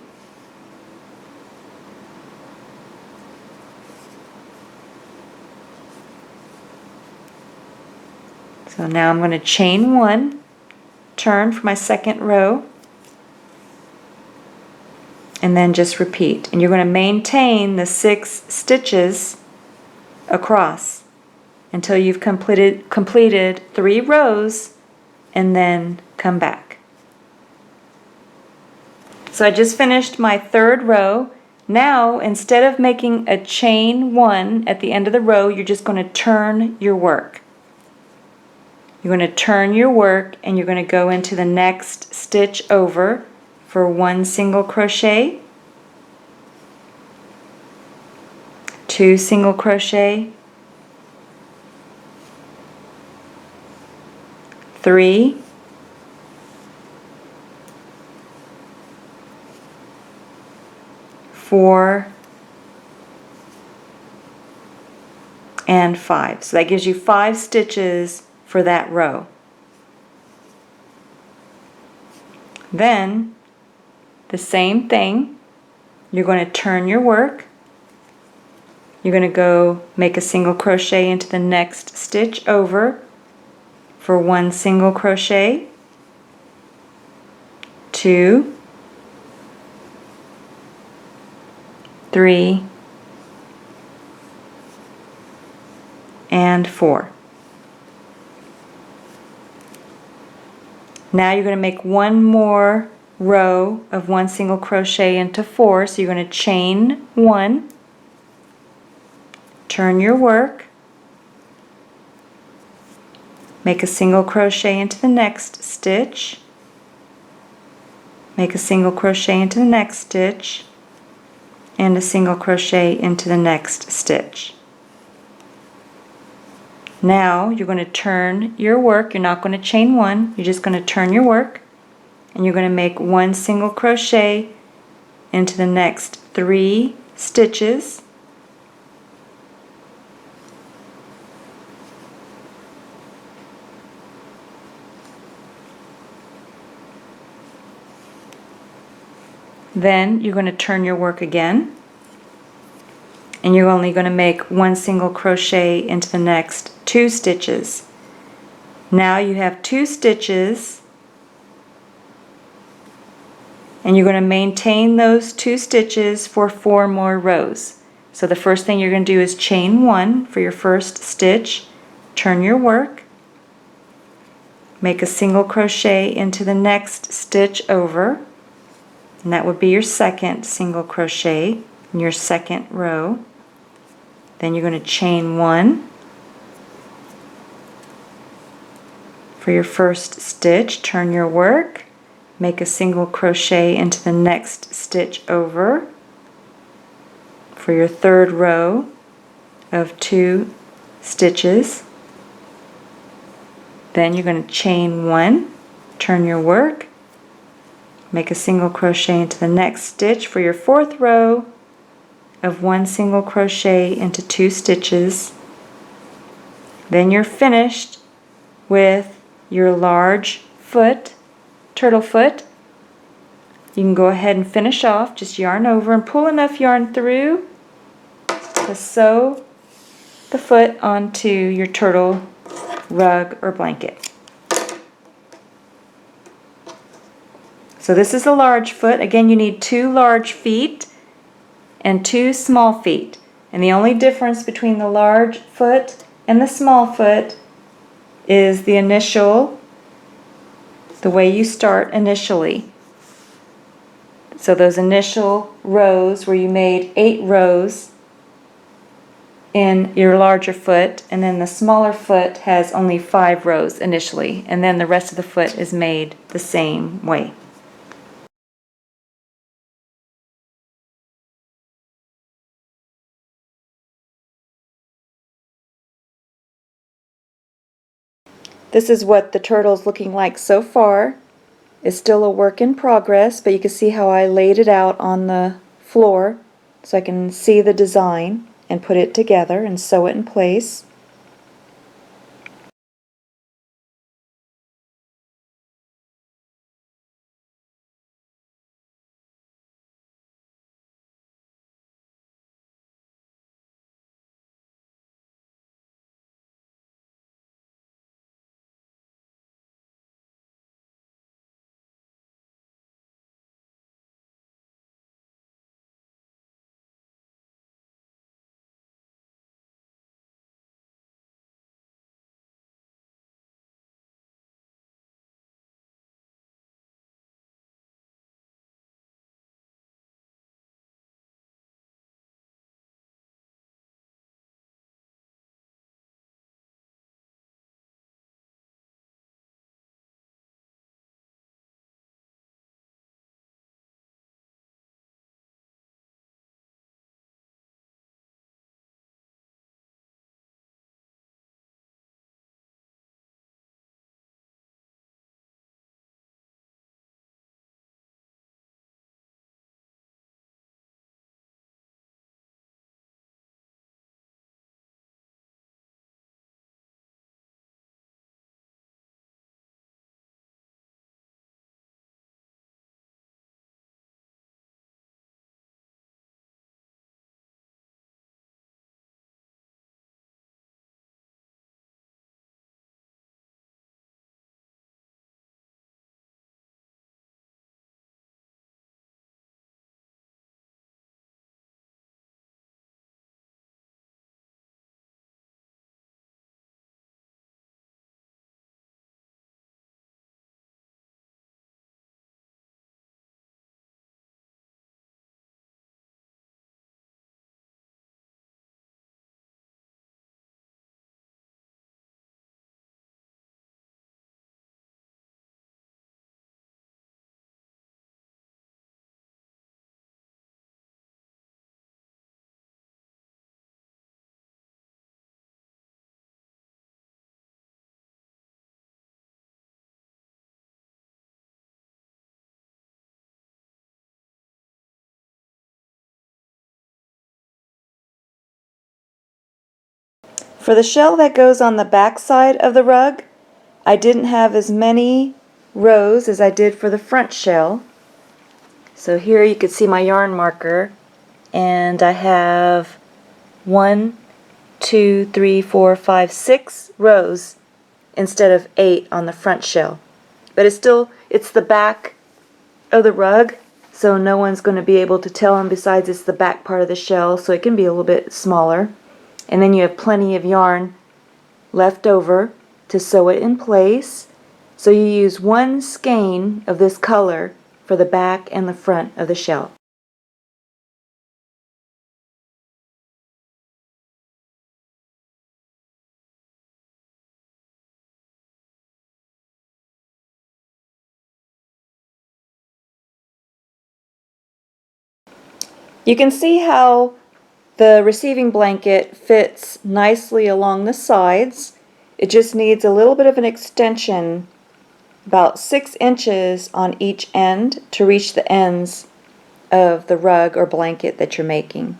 So now I'm going to chain 1, turn for my second row, and then just repeat. And you're going to maintain the 6 stitches across until you've completed 3 rows, and then come back. So I just finished my 3rd row. Now instead of making a chain 1 at the end of the row, you're just going to turn your work. You're going to turn your work and you're going to go into the next stitch over for 1 single crochet, 2 single crochet, 3, 4, and 5. So that gives you 5 stitches for that row. Then the same thing, you're going to turn your work, you're going to go make a single crochet into the next stitch over for 1 single crochet, 2, 3, and 4. Now you're going to make 1 more row of 1 single crochet into 4, so you're going to chain 1, turn your work, make a single crochet into the next stitch, make a single crochet into the next stitch, and a single crochet into the next stitch. Now you're going to turn your work. You're not going to chain 1, you're just going to turn your work, and you're going to make 1 single crochet into the next 3 stitches, then you're going to turn your work again, and you're only going to make 1 single crochet into the next 2 stitches. Now you have 2 stitches, and you're going to maintain those 2 stitches for 4 more rows. So the first thing you're going to do is chain 1 for your first stitch, turn your work, make a single crochet into the next stitch over, and that would be your second single crochet in your second row. Then you're going to chain 1 for your first stitch, turn your work, make a single crochet into the next stitch over for your third row of 2 stitches. Then you're going to chain 1, turn your work, make a single crochet into the next stitch for your fourth row of 1 single crochet into 2 stitches. Then you're finished with your large foot, turtle foot. You can go ahead and finish off, just yarn over and pull enough yarn through to sew the foot onto your turtle rug or blanket. So this is a large foot. Again, you need 2 large feet and 2 small feet. And the only difference between the large foot and the small foot is the initial, the way you start initially. So those initial rows where you made 8 rows in your larger foot, and then the smaller foot has only 5 rows initially, and then the rest of the foot is made the same way. This is what the turtle's looking like so far. It's still a work in progress, but you can see how I laid it out on the floor so I can see the design and put it together and sew it in place. For the shell that goes on the back side of the rug, I didn't have as many rows as I did for the front shell. So here you can see my yarn marker, and I have 1, 2, 3, 4, 5, 6 rows instead of 8 on the front shell. But it's the back of the rug, so no one's going to be able to tell, and besides it's the back part of the shell, so it can be a little bit smaller. And then you have plenty of yarn left over to sew it in place. So you use 1 skein of this color for the back and the front of the shell. You can see how the receiving blanket fits nicely along the sides. It just needs a little bit of an extension, about 6 inches on each end, to reach the ends of the rug or blanket that you're making.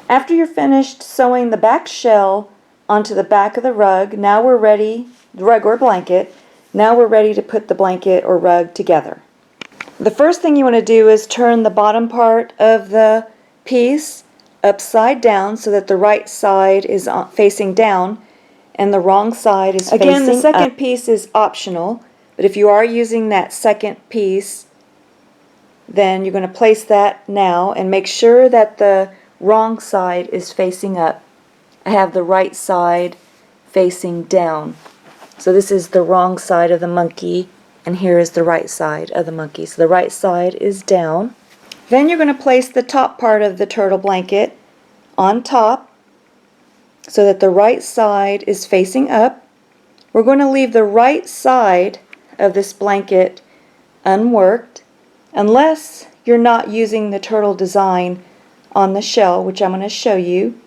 After you're finished sewing the back shell onto the back of the rug. Now we're ready, the rug or blanket. Now we're ready to put the blanket or rug together. The first thing you want to do is turn the bottom part of the piece upside down so that the right side is facing down and the wrong side is facing up. Again, the second piece is optional, but if you are using that second piece, then you're going to place that now and make sure that the wrong side is facing up. I have the right side facing down. So this is the wrong side of the monkey, and here is the right side of the monkey. So the right side is down. Then you're going to place the top part of the turtle blanket on top so that the right side is facing up. We're going to leave the right side of this blanket unworked unless you're not using the turtle design on the shell, which I'm going to show you.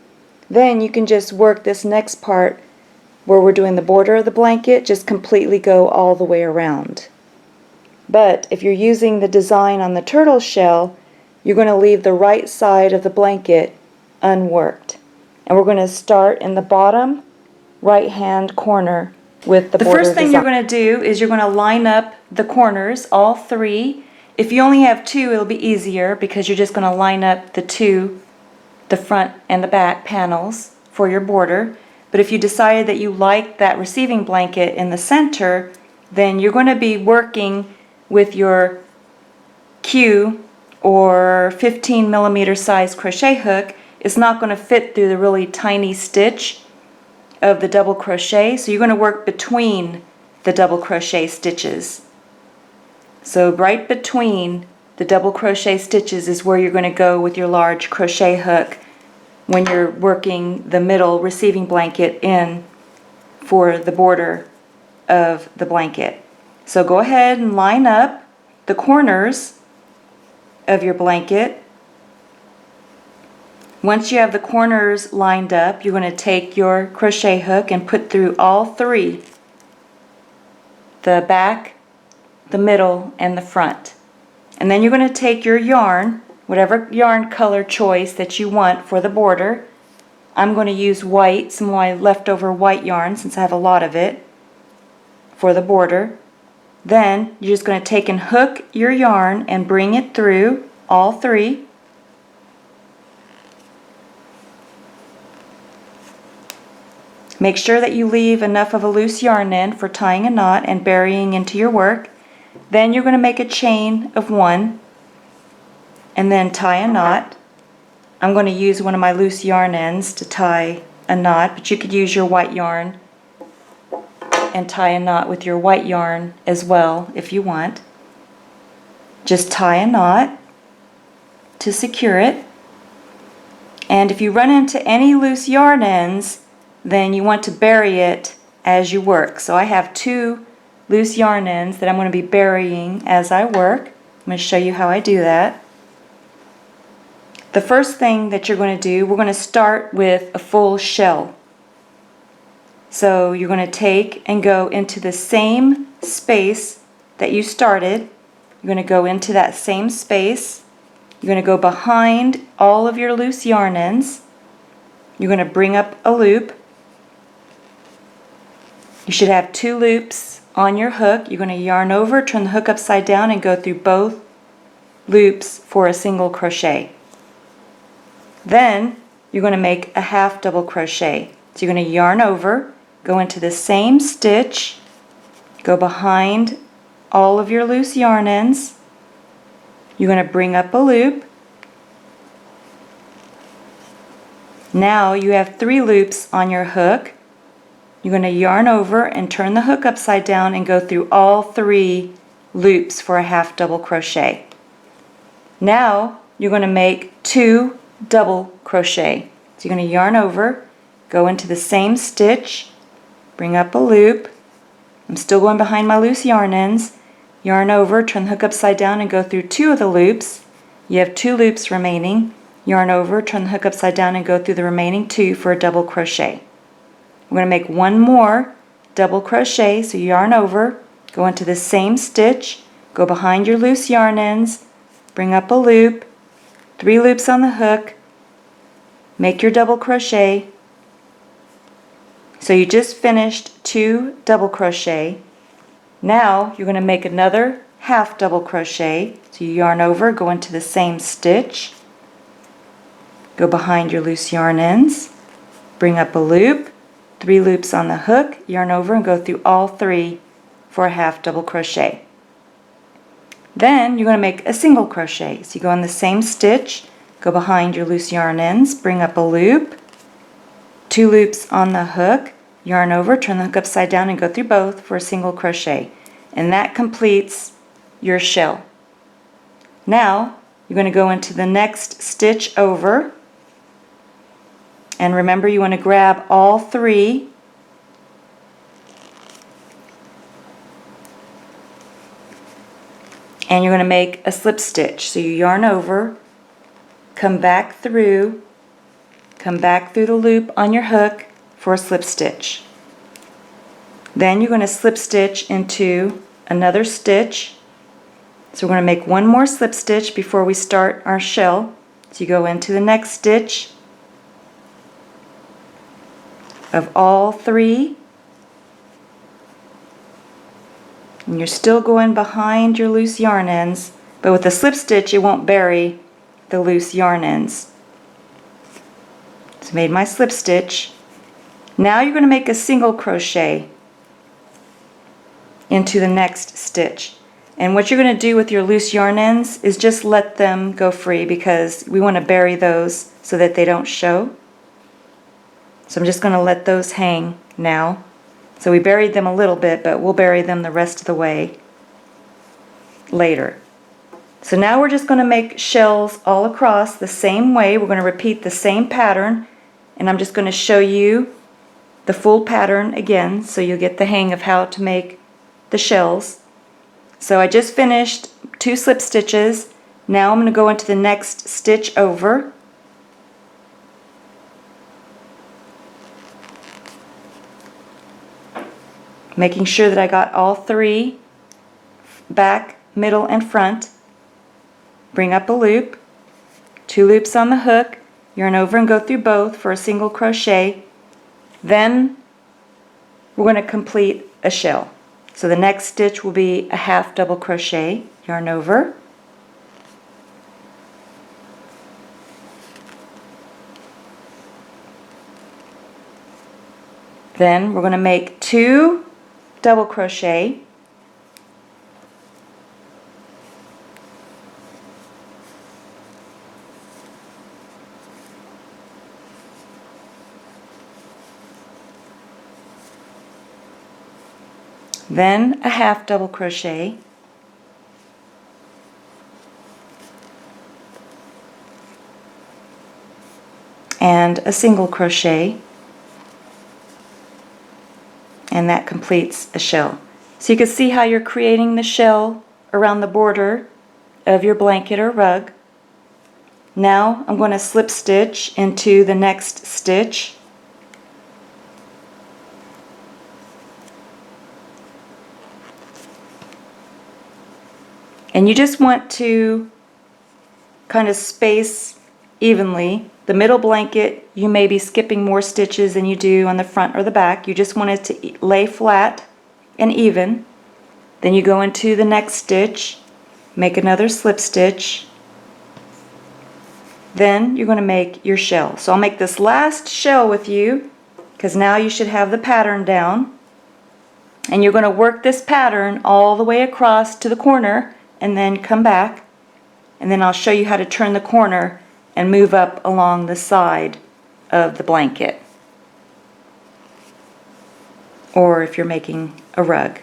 Then you can just work this next part where we're doing the border of the blanket, just completely go all the way around. But if you're using the design on the turtle shell, you're going to leave the right side of the blanket unworked. And we're going to start in the bottom right hand corner with the border design. The first thing you're going to do is you're going to line up the corners, all three. If you only have two, it'll be easier because you're just going to line up the front and the back panels for your border. But if you decided that you like that receiving blanket in the center, then you're going to be working with your Q or 15 millimeter size crochet hook. It's not going to fit through the really tiny stitch of the double crochet, so you're going to work between the double crochet stitches. So right between the double crochet stitches is where you're going to go with your large crochet hook when you're working the middle receiving blanket in for the border of the blanket. So go ahead and line up the corners of your blanket. Once you have the corners lined up, you're going to take your crochet hook and put through all three: the back, the middle, and the front. And then you're going to take your yarn, whatever yarn color choice that you want for the border. I'm going to use white, some of my leftover white yarn since I have a lot of it for the border. Then you're just going to take and hook your yarn and bring it through all three. Make sure that you leave enough of a loose yarn end for tying a knot and burying into your work. Then you're going to make a chain of one and then tie a knot. I'm going to use one of my loose yarn ends to tie a knot, but you could use your white yarn and tie a knot with your white yarn as well if you want. Just tie a knot to secure it. And if you run into any loose yarn ends, then you want to bury it as you work. So I have two loose yarn ends that I'm going to be burying as I work. I'm going to show you how I do that. The first thing that you're going to do, we're going to start with a full shell. So you're going to take and go into the same space that you started. You're going to go into that same space. You're going to go behind all of your loose yarn ends. You're going to bring up a loop. You should have two loops on your hook. You're going to yarn over, turn the hook upside down, and go through both loops for a single crochet. Then you're going to make a half double crochet. So you're going to yarn over, go into the same stitch, go behind all of your loose yarn ends. You're going to bring up a loop. Now you have three loops on your hook. You're going to yarn over and turn the hook upside down and go through all three loops for a half double crochet. Now you're going to make two double crochet. So you're going to yarn over, go into the same stitch, bring up a loop. I'm still going behind my loose yarn ends. Yarn over, turn the hook upside down and go through two of the loops. You have two loops remaining. Yarn over, turn the hook upside down and go through the remaining two for a double crochet. We're going to make one more double crochet, so yarn over, go into the same stitch, go behind your loose yarn ends, bring up a loop, three loops on the hook, make your double crochet, So you just finished 2 double crochet. Now you're going to make another half double crochet. So you yarn over, go into the same stitch, go behind your loose yarn ends, bring up a loop, 3 loops on the hook, yarn over and go through all 3 for a half double crochet. Then you're going to make a single crochet. So you go in the same stitch, go behind your loose yarn ends, bring up a loop, 2 loops on the hook, yarn over, turn the hook upside down and go through both for a single crochet. And that completes your shell. Now you're going to go into the next stitch over, and remember you want to grab all 3 and you're going to make a slip stitch. So you yarn over, come back through the loop on your hook for a slip stitch. Then you're going to slip stitch into another stitch. So we're going to make one more slip stitch before we start our shell. So you go into the next stitch of all 3, and you're still going behind your loose yarn ends, but with the slip stitch it won't bury the loose yarn ends. So made my slip stitch. Now you're going to make a single crochet into the next stitch. And what you're going to do with your loose yarn ends is just let them go free, because we want to bury those so that they don't show. So I'm just going to let those hang now. So we buried them a little bit, but we'll bury them the rest of the way later. So now we're just going to make shells all across the same way. We're going to repeat the same pattern, and I'm just going to show you the full pattern again so you'll get the hang of how to make the shells. So I just finished 2 slip stitches. Now I'm going to go into the next stitch over. Making sure that I got all 3, back, middle, and front. Bring up a loop, 2 loops on the hook, yarn over and go through both for a single crochet. Then we're going to complete a shell. So the next stitch will be a half double crochet, yarn over, then we're going to make 2 double crochet, then a half double crochet, and a single crochet, and that completes a shell. So you can see how you're creating the shell around the border of your blanket or rug. Now I'm going to slip stitch into the next stitch. And you just want to kind of space evenly. The middle blanket, you may be skipping more stitches than you do on the front or the back. You just want it to lay flat and even. Then you go into the next stitch, make another slip stitch. Then you're going to make your shell. So I'll make this last shell with you, because now you should have the pattern down. And you're going to work this pattern all the way across to the corner and then come back. And then I'll show you how to turn the corner and move up along the side of the blanket, or if you're making a rug.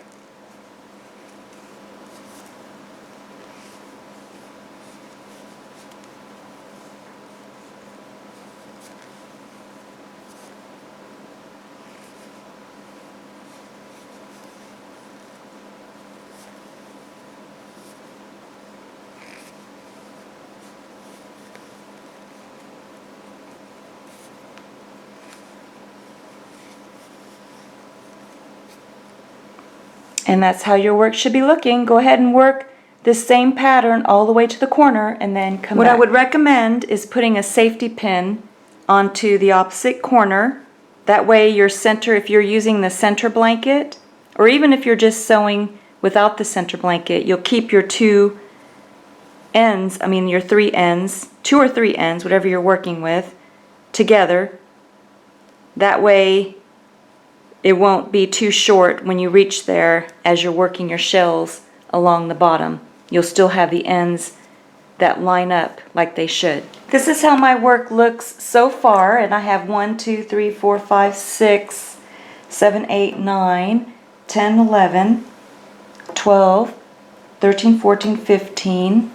And that's how your work should be looking. Go ahead and work this same pattern all the way to the corner and then come back. What I would recommend is putting a safety pin onto the opposite corner. That way your center, if you're using the center blanket, or even if you're just sewing without the center blanket, you'll keep your two ends, your three ends, two or three ends, whatever you're working with, together. That way it won't be too short when you reach there as you're working your shells along the bottom. You'll still have the ends that line up like they should. This is how my work looks so far, and I have 1, 2, 3, 4, 5, 6, 7, 8, 9, 10, 11, 12, 13, 14, 15,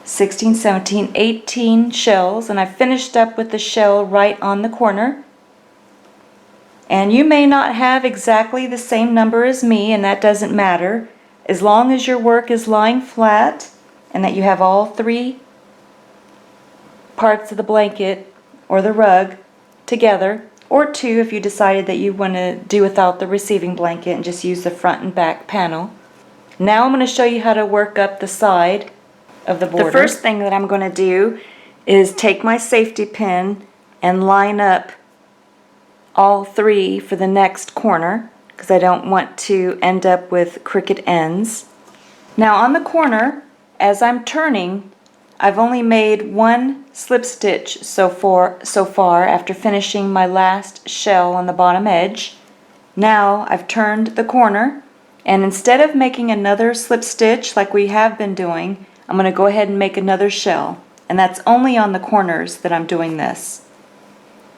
16, 17, 18 shells, and I finished up with the shell right on the corner. And you may not have exactly the same number as me, and that doesn't matter, as long as your work is lying flat and that you have all three parts of the blanket or the rug together, or two if you decided that you want to do without the receiving blanket and just use the front and back panel. Now I'm going to show you how to work up the side of the border. The first thing that I'm going to do is take my safety pin and line up all three for the next corner, because I don't want to end up with crooked ends. Now on the corner, as I'm turning, I've only made one slip stitch so far after finishing my last shell on the bottom edge. Now I've turned the corner, and instead of making another slip stitch like we have been doing, I'm going to go ahead and make another shell, and that's only on the corners that I'm doing this.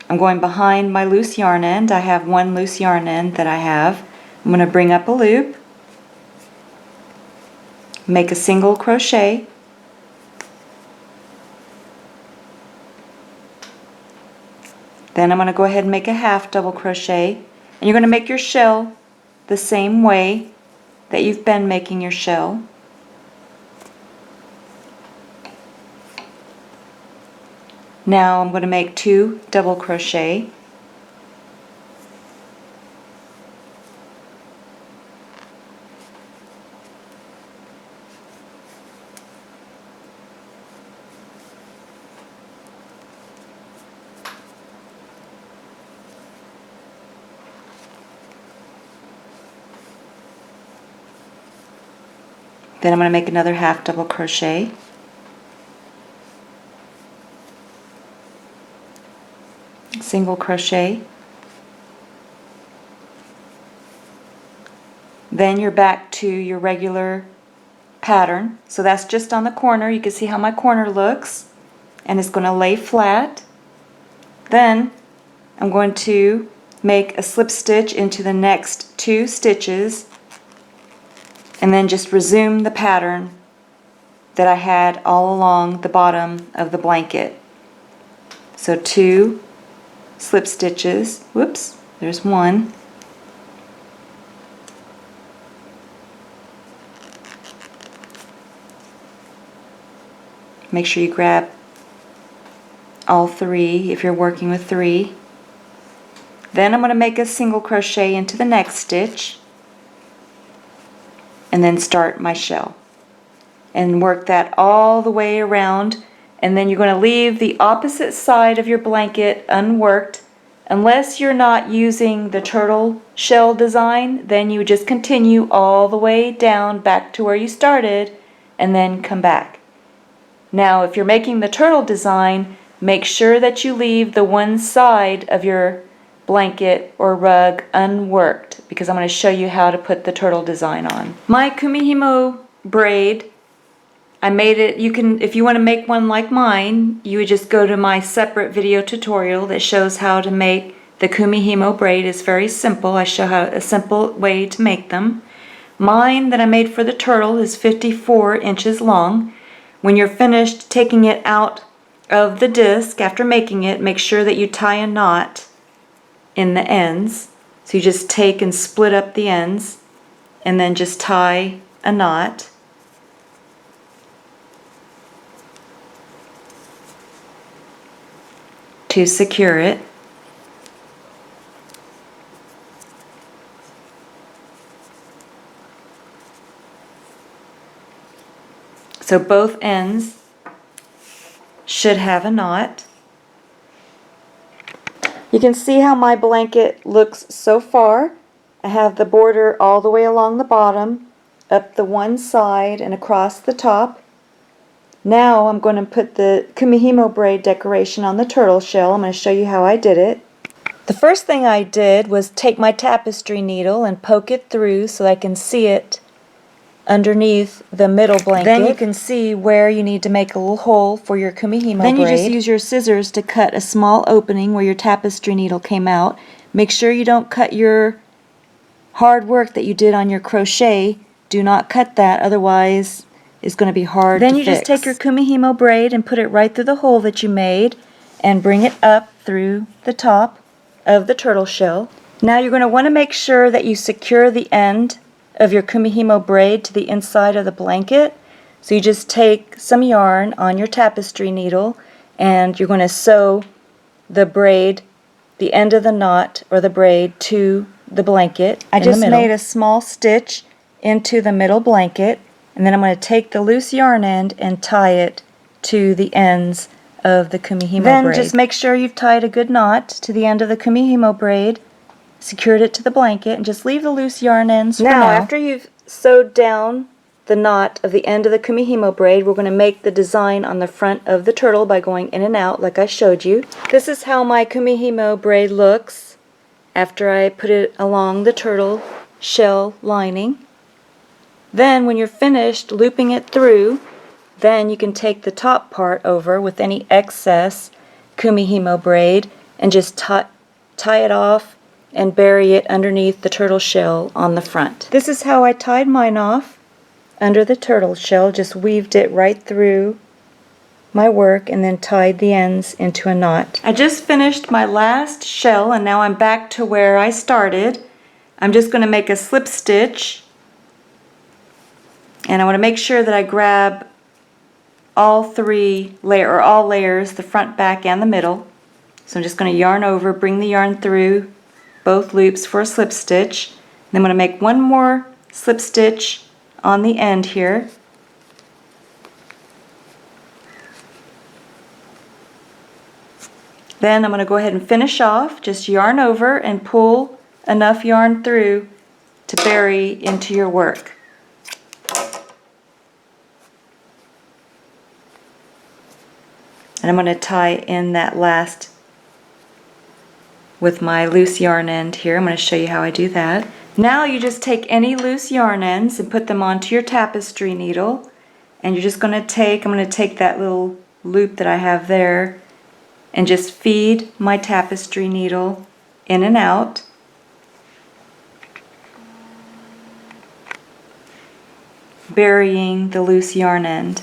I'm going behind my loose yarn end. I have one loose yarn end that I have. I'm going to bring up a loop, make a single crochet, then I'm going to go ahead and make a half double crochet, and you're going to make your shell the same way that you've been making your shell. Now I'm going to make 2 double crochet, then I'm going to make another half double crochet, single crochet, then you're back to your regular pattern. So that's just on the corner. You can see how my corner looks, and it's going to lay flat. Then I'm going to make a slip stitch into the next 2 stitches, and then just resume the pattern that I had all along the bottom of the blanket. So 2 slip stitches, whoops, there's one, make sure you grab all 3 if you're working with 3. Then I'm going to make a single crochet into the next stitch and then start my shell and work that all the way around. And then you're going to leave the opposite side of your blanket unworked. Unless you're not using the turtle shell design, then you just continue all the way down back to where you started and then come back. Now if you're making the turtle design, make sure that you leave the one side of your blanket or rug unworked, because I'm going to show you how to put the turtle design on. My kumihimo braid, I made it, you can, if you want to make one like mine, you would just go to my separate video tutorial that shows how to make the kumihimo braid. It's very simple. I show how a simple way to make them. Mine that I made for the turtle is 54 inches long. When you're finished taking it out of the disc after making it, make sure that you tie a knot in the ends. So you just take and split up the ends and then just tie a knot. To secure it. So both ends should have a knot. You can see how my blanket looks so far. I have the border all the way along the bottom, up the one side and across the top. Now I'm going to put the kumihimo braid decoration on the turtle shell. I'm going to show you how I did it. The first thing I did was take my tapestry needle and poke it through so I can see it underneath the middle blanket. Then you can see where you need to make a little hole for your kumihimo braid. Then you just use your scissors to cut a small opening where your tapestry needle came out. Make sure you don't cut your hard work that you did on your crochet. Do not cut that, otherwise it's going to be hard to fix. Then you just take your kumihimo braid and put it right through the hole that you made and bring it up through the top of the turtle shell. Now you're going to want to make sure that you secure the end of your kumihimo braid to the inside of the blanket. So you just take some yarn on your tapestry needle and you're going to sew the braid, the end of the knot or the braid, to the blanket. I just made a small stitch into the middle blanket, and then I'm going to take the loose yarn end and tie it to the ends of the kumihimo braid. Then just make sure you've tied a good knot to the end of the kumihimo braid, secured it to the blanket, and just leave the loose yarn ends for now. After you've sewed down the knot of the end of the kumihimo braid, we're going to make the design on the front of the turtle by going in and out like I showed you. This is how my kumihimo braid looks after I put it along the turtle shell lining. Then when you're finished looping it through, then you can take the top part over with any excess kumihimo braid and just tie it off and bury it underneath the turtle shell on the front. This is how I tied mine off under the turtle shell. Just weaved it right through my work and then tied the ends into a knot. I just finished my last shell and now I'm back to where I started. I'm just going to make a slip stitch, and I want to make sure that I grab all layers, the front, back, and the middle. So I'm just going to yarn over, bring the yarn through both loops for a slip stitch. Then I'm going to make one more slip stitch on the end here. Then I'm going to go ahead and finish off. Just yarn over and pull enough yarn through to bury into your work. And I'm going to tie in that last with my loose yarn end here. I'm going to show you how I do that. Now you just take any loose yarn ends and put them onto your tapestry needle, and you're just going to take, I'm going to take that little loop that I have there and just feed my tapestry needle in and out. Burying the loose yarn end.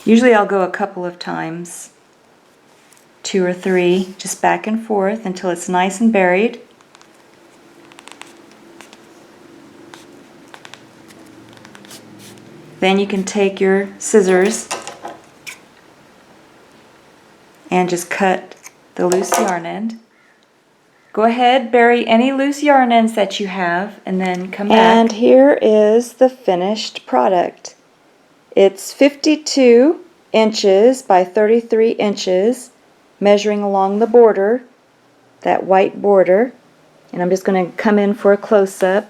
Usually I'll go a couple of times, 2 or 3, just back and forth until it's nice and buried. Then you can take your scissors and just cut the loose yarn end. Go ahead, bury any loose yarn ends that you have, and then come back. And here is the finished product. It's 52 inches by 33 inches, measuring along the border, that white border. And I'm just going to come in for a close-up.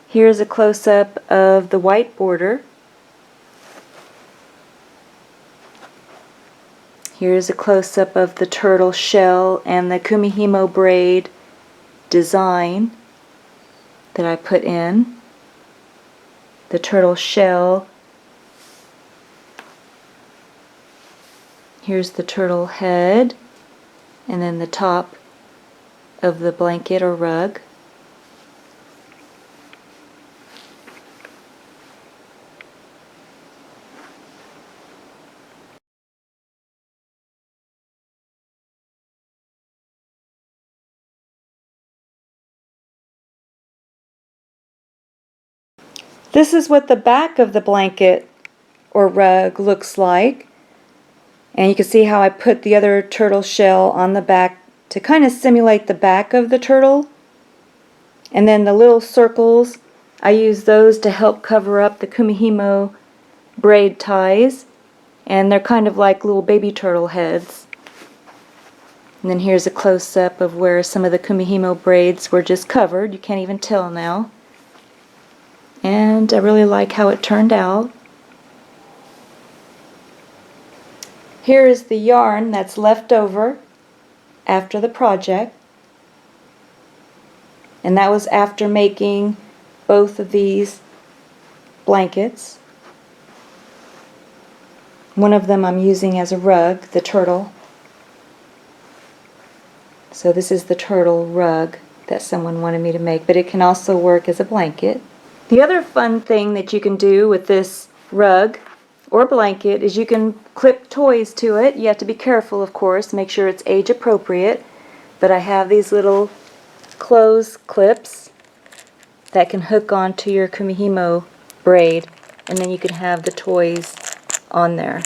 Here's a close-up of the white border. Here's a close-up of the turtle shell and the kumihimo braid design that I put in. The turtle shell. Here's the turtle head, and then the top of the blanket or rug. This is what the back of the blanket or rug looks like. And you can see how I put the other turtle shell on the back to kind of simulate the back of the turtle. And then the little circles, I use those to help cover up the kumihimo braid ties, and they're kind of like little baby turtle heads. And then here's a close-up of where some of the kumihimo braids were just covered. You can't even tell now. And I really like how it turned out. Here is the yarn that's left over after the project. And that was after making both of these blankets. One of them I'm using as a rug, the turtle. So this is the turtle rug that someone wanted me to make, but it can also work as a blanket. The other fun thing that you can do with this rug or blanket is you can clip toys to it. You have to be careful, of course, make sure it's age appropriate. But I have these little clothes clips that can hook onto your kumihimo braid, and then you can have the toys on there.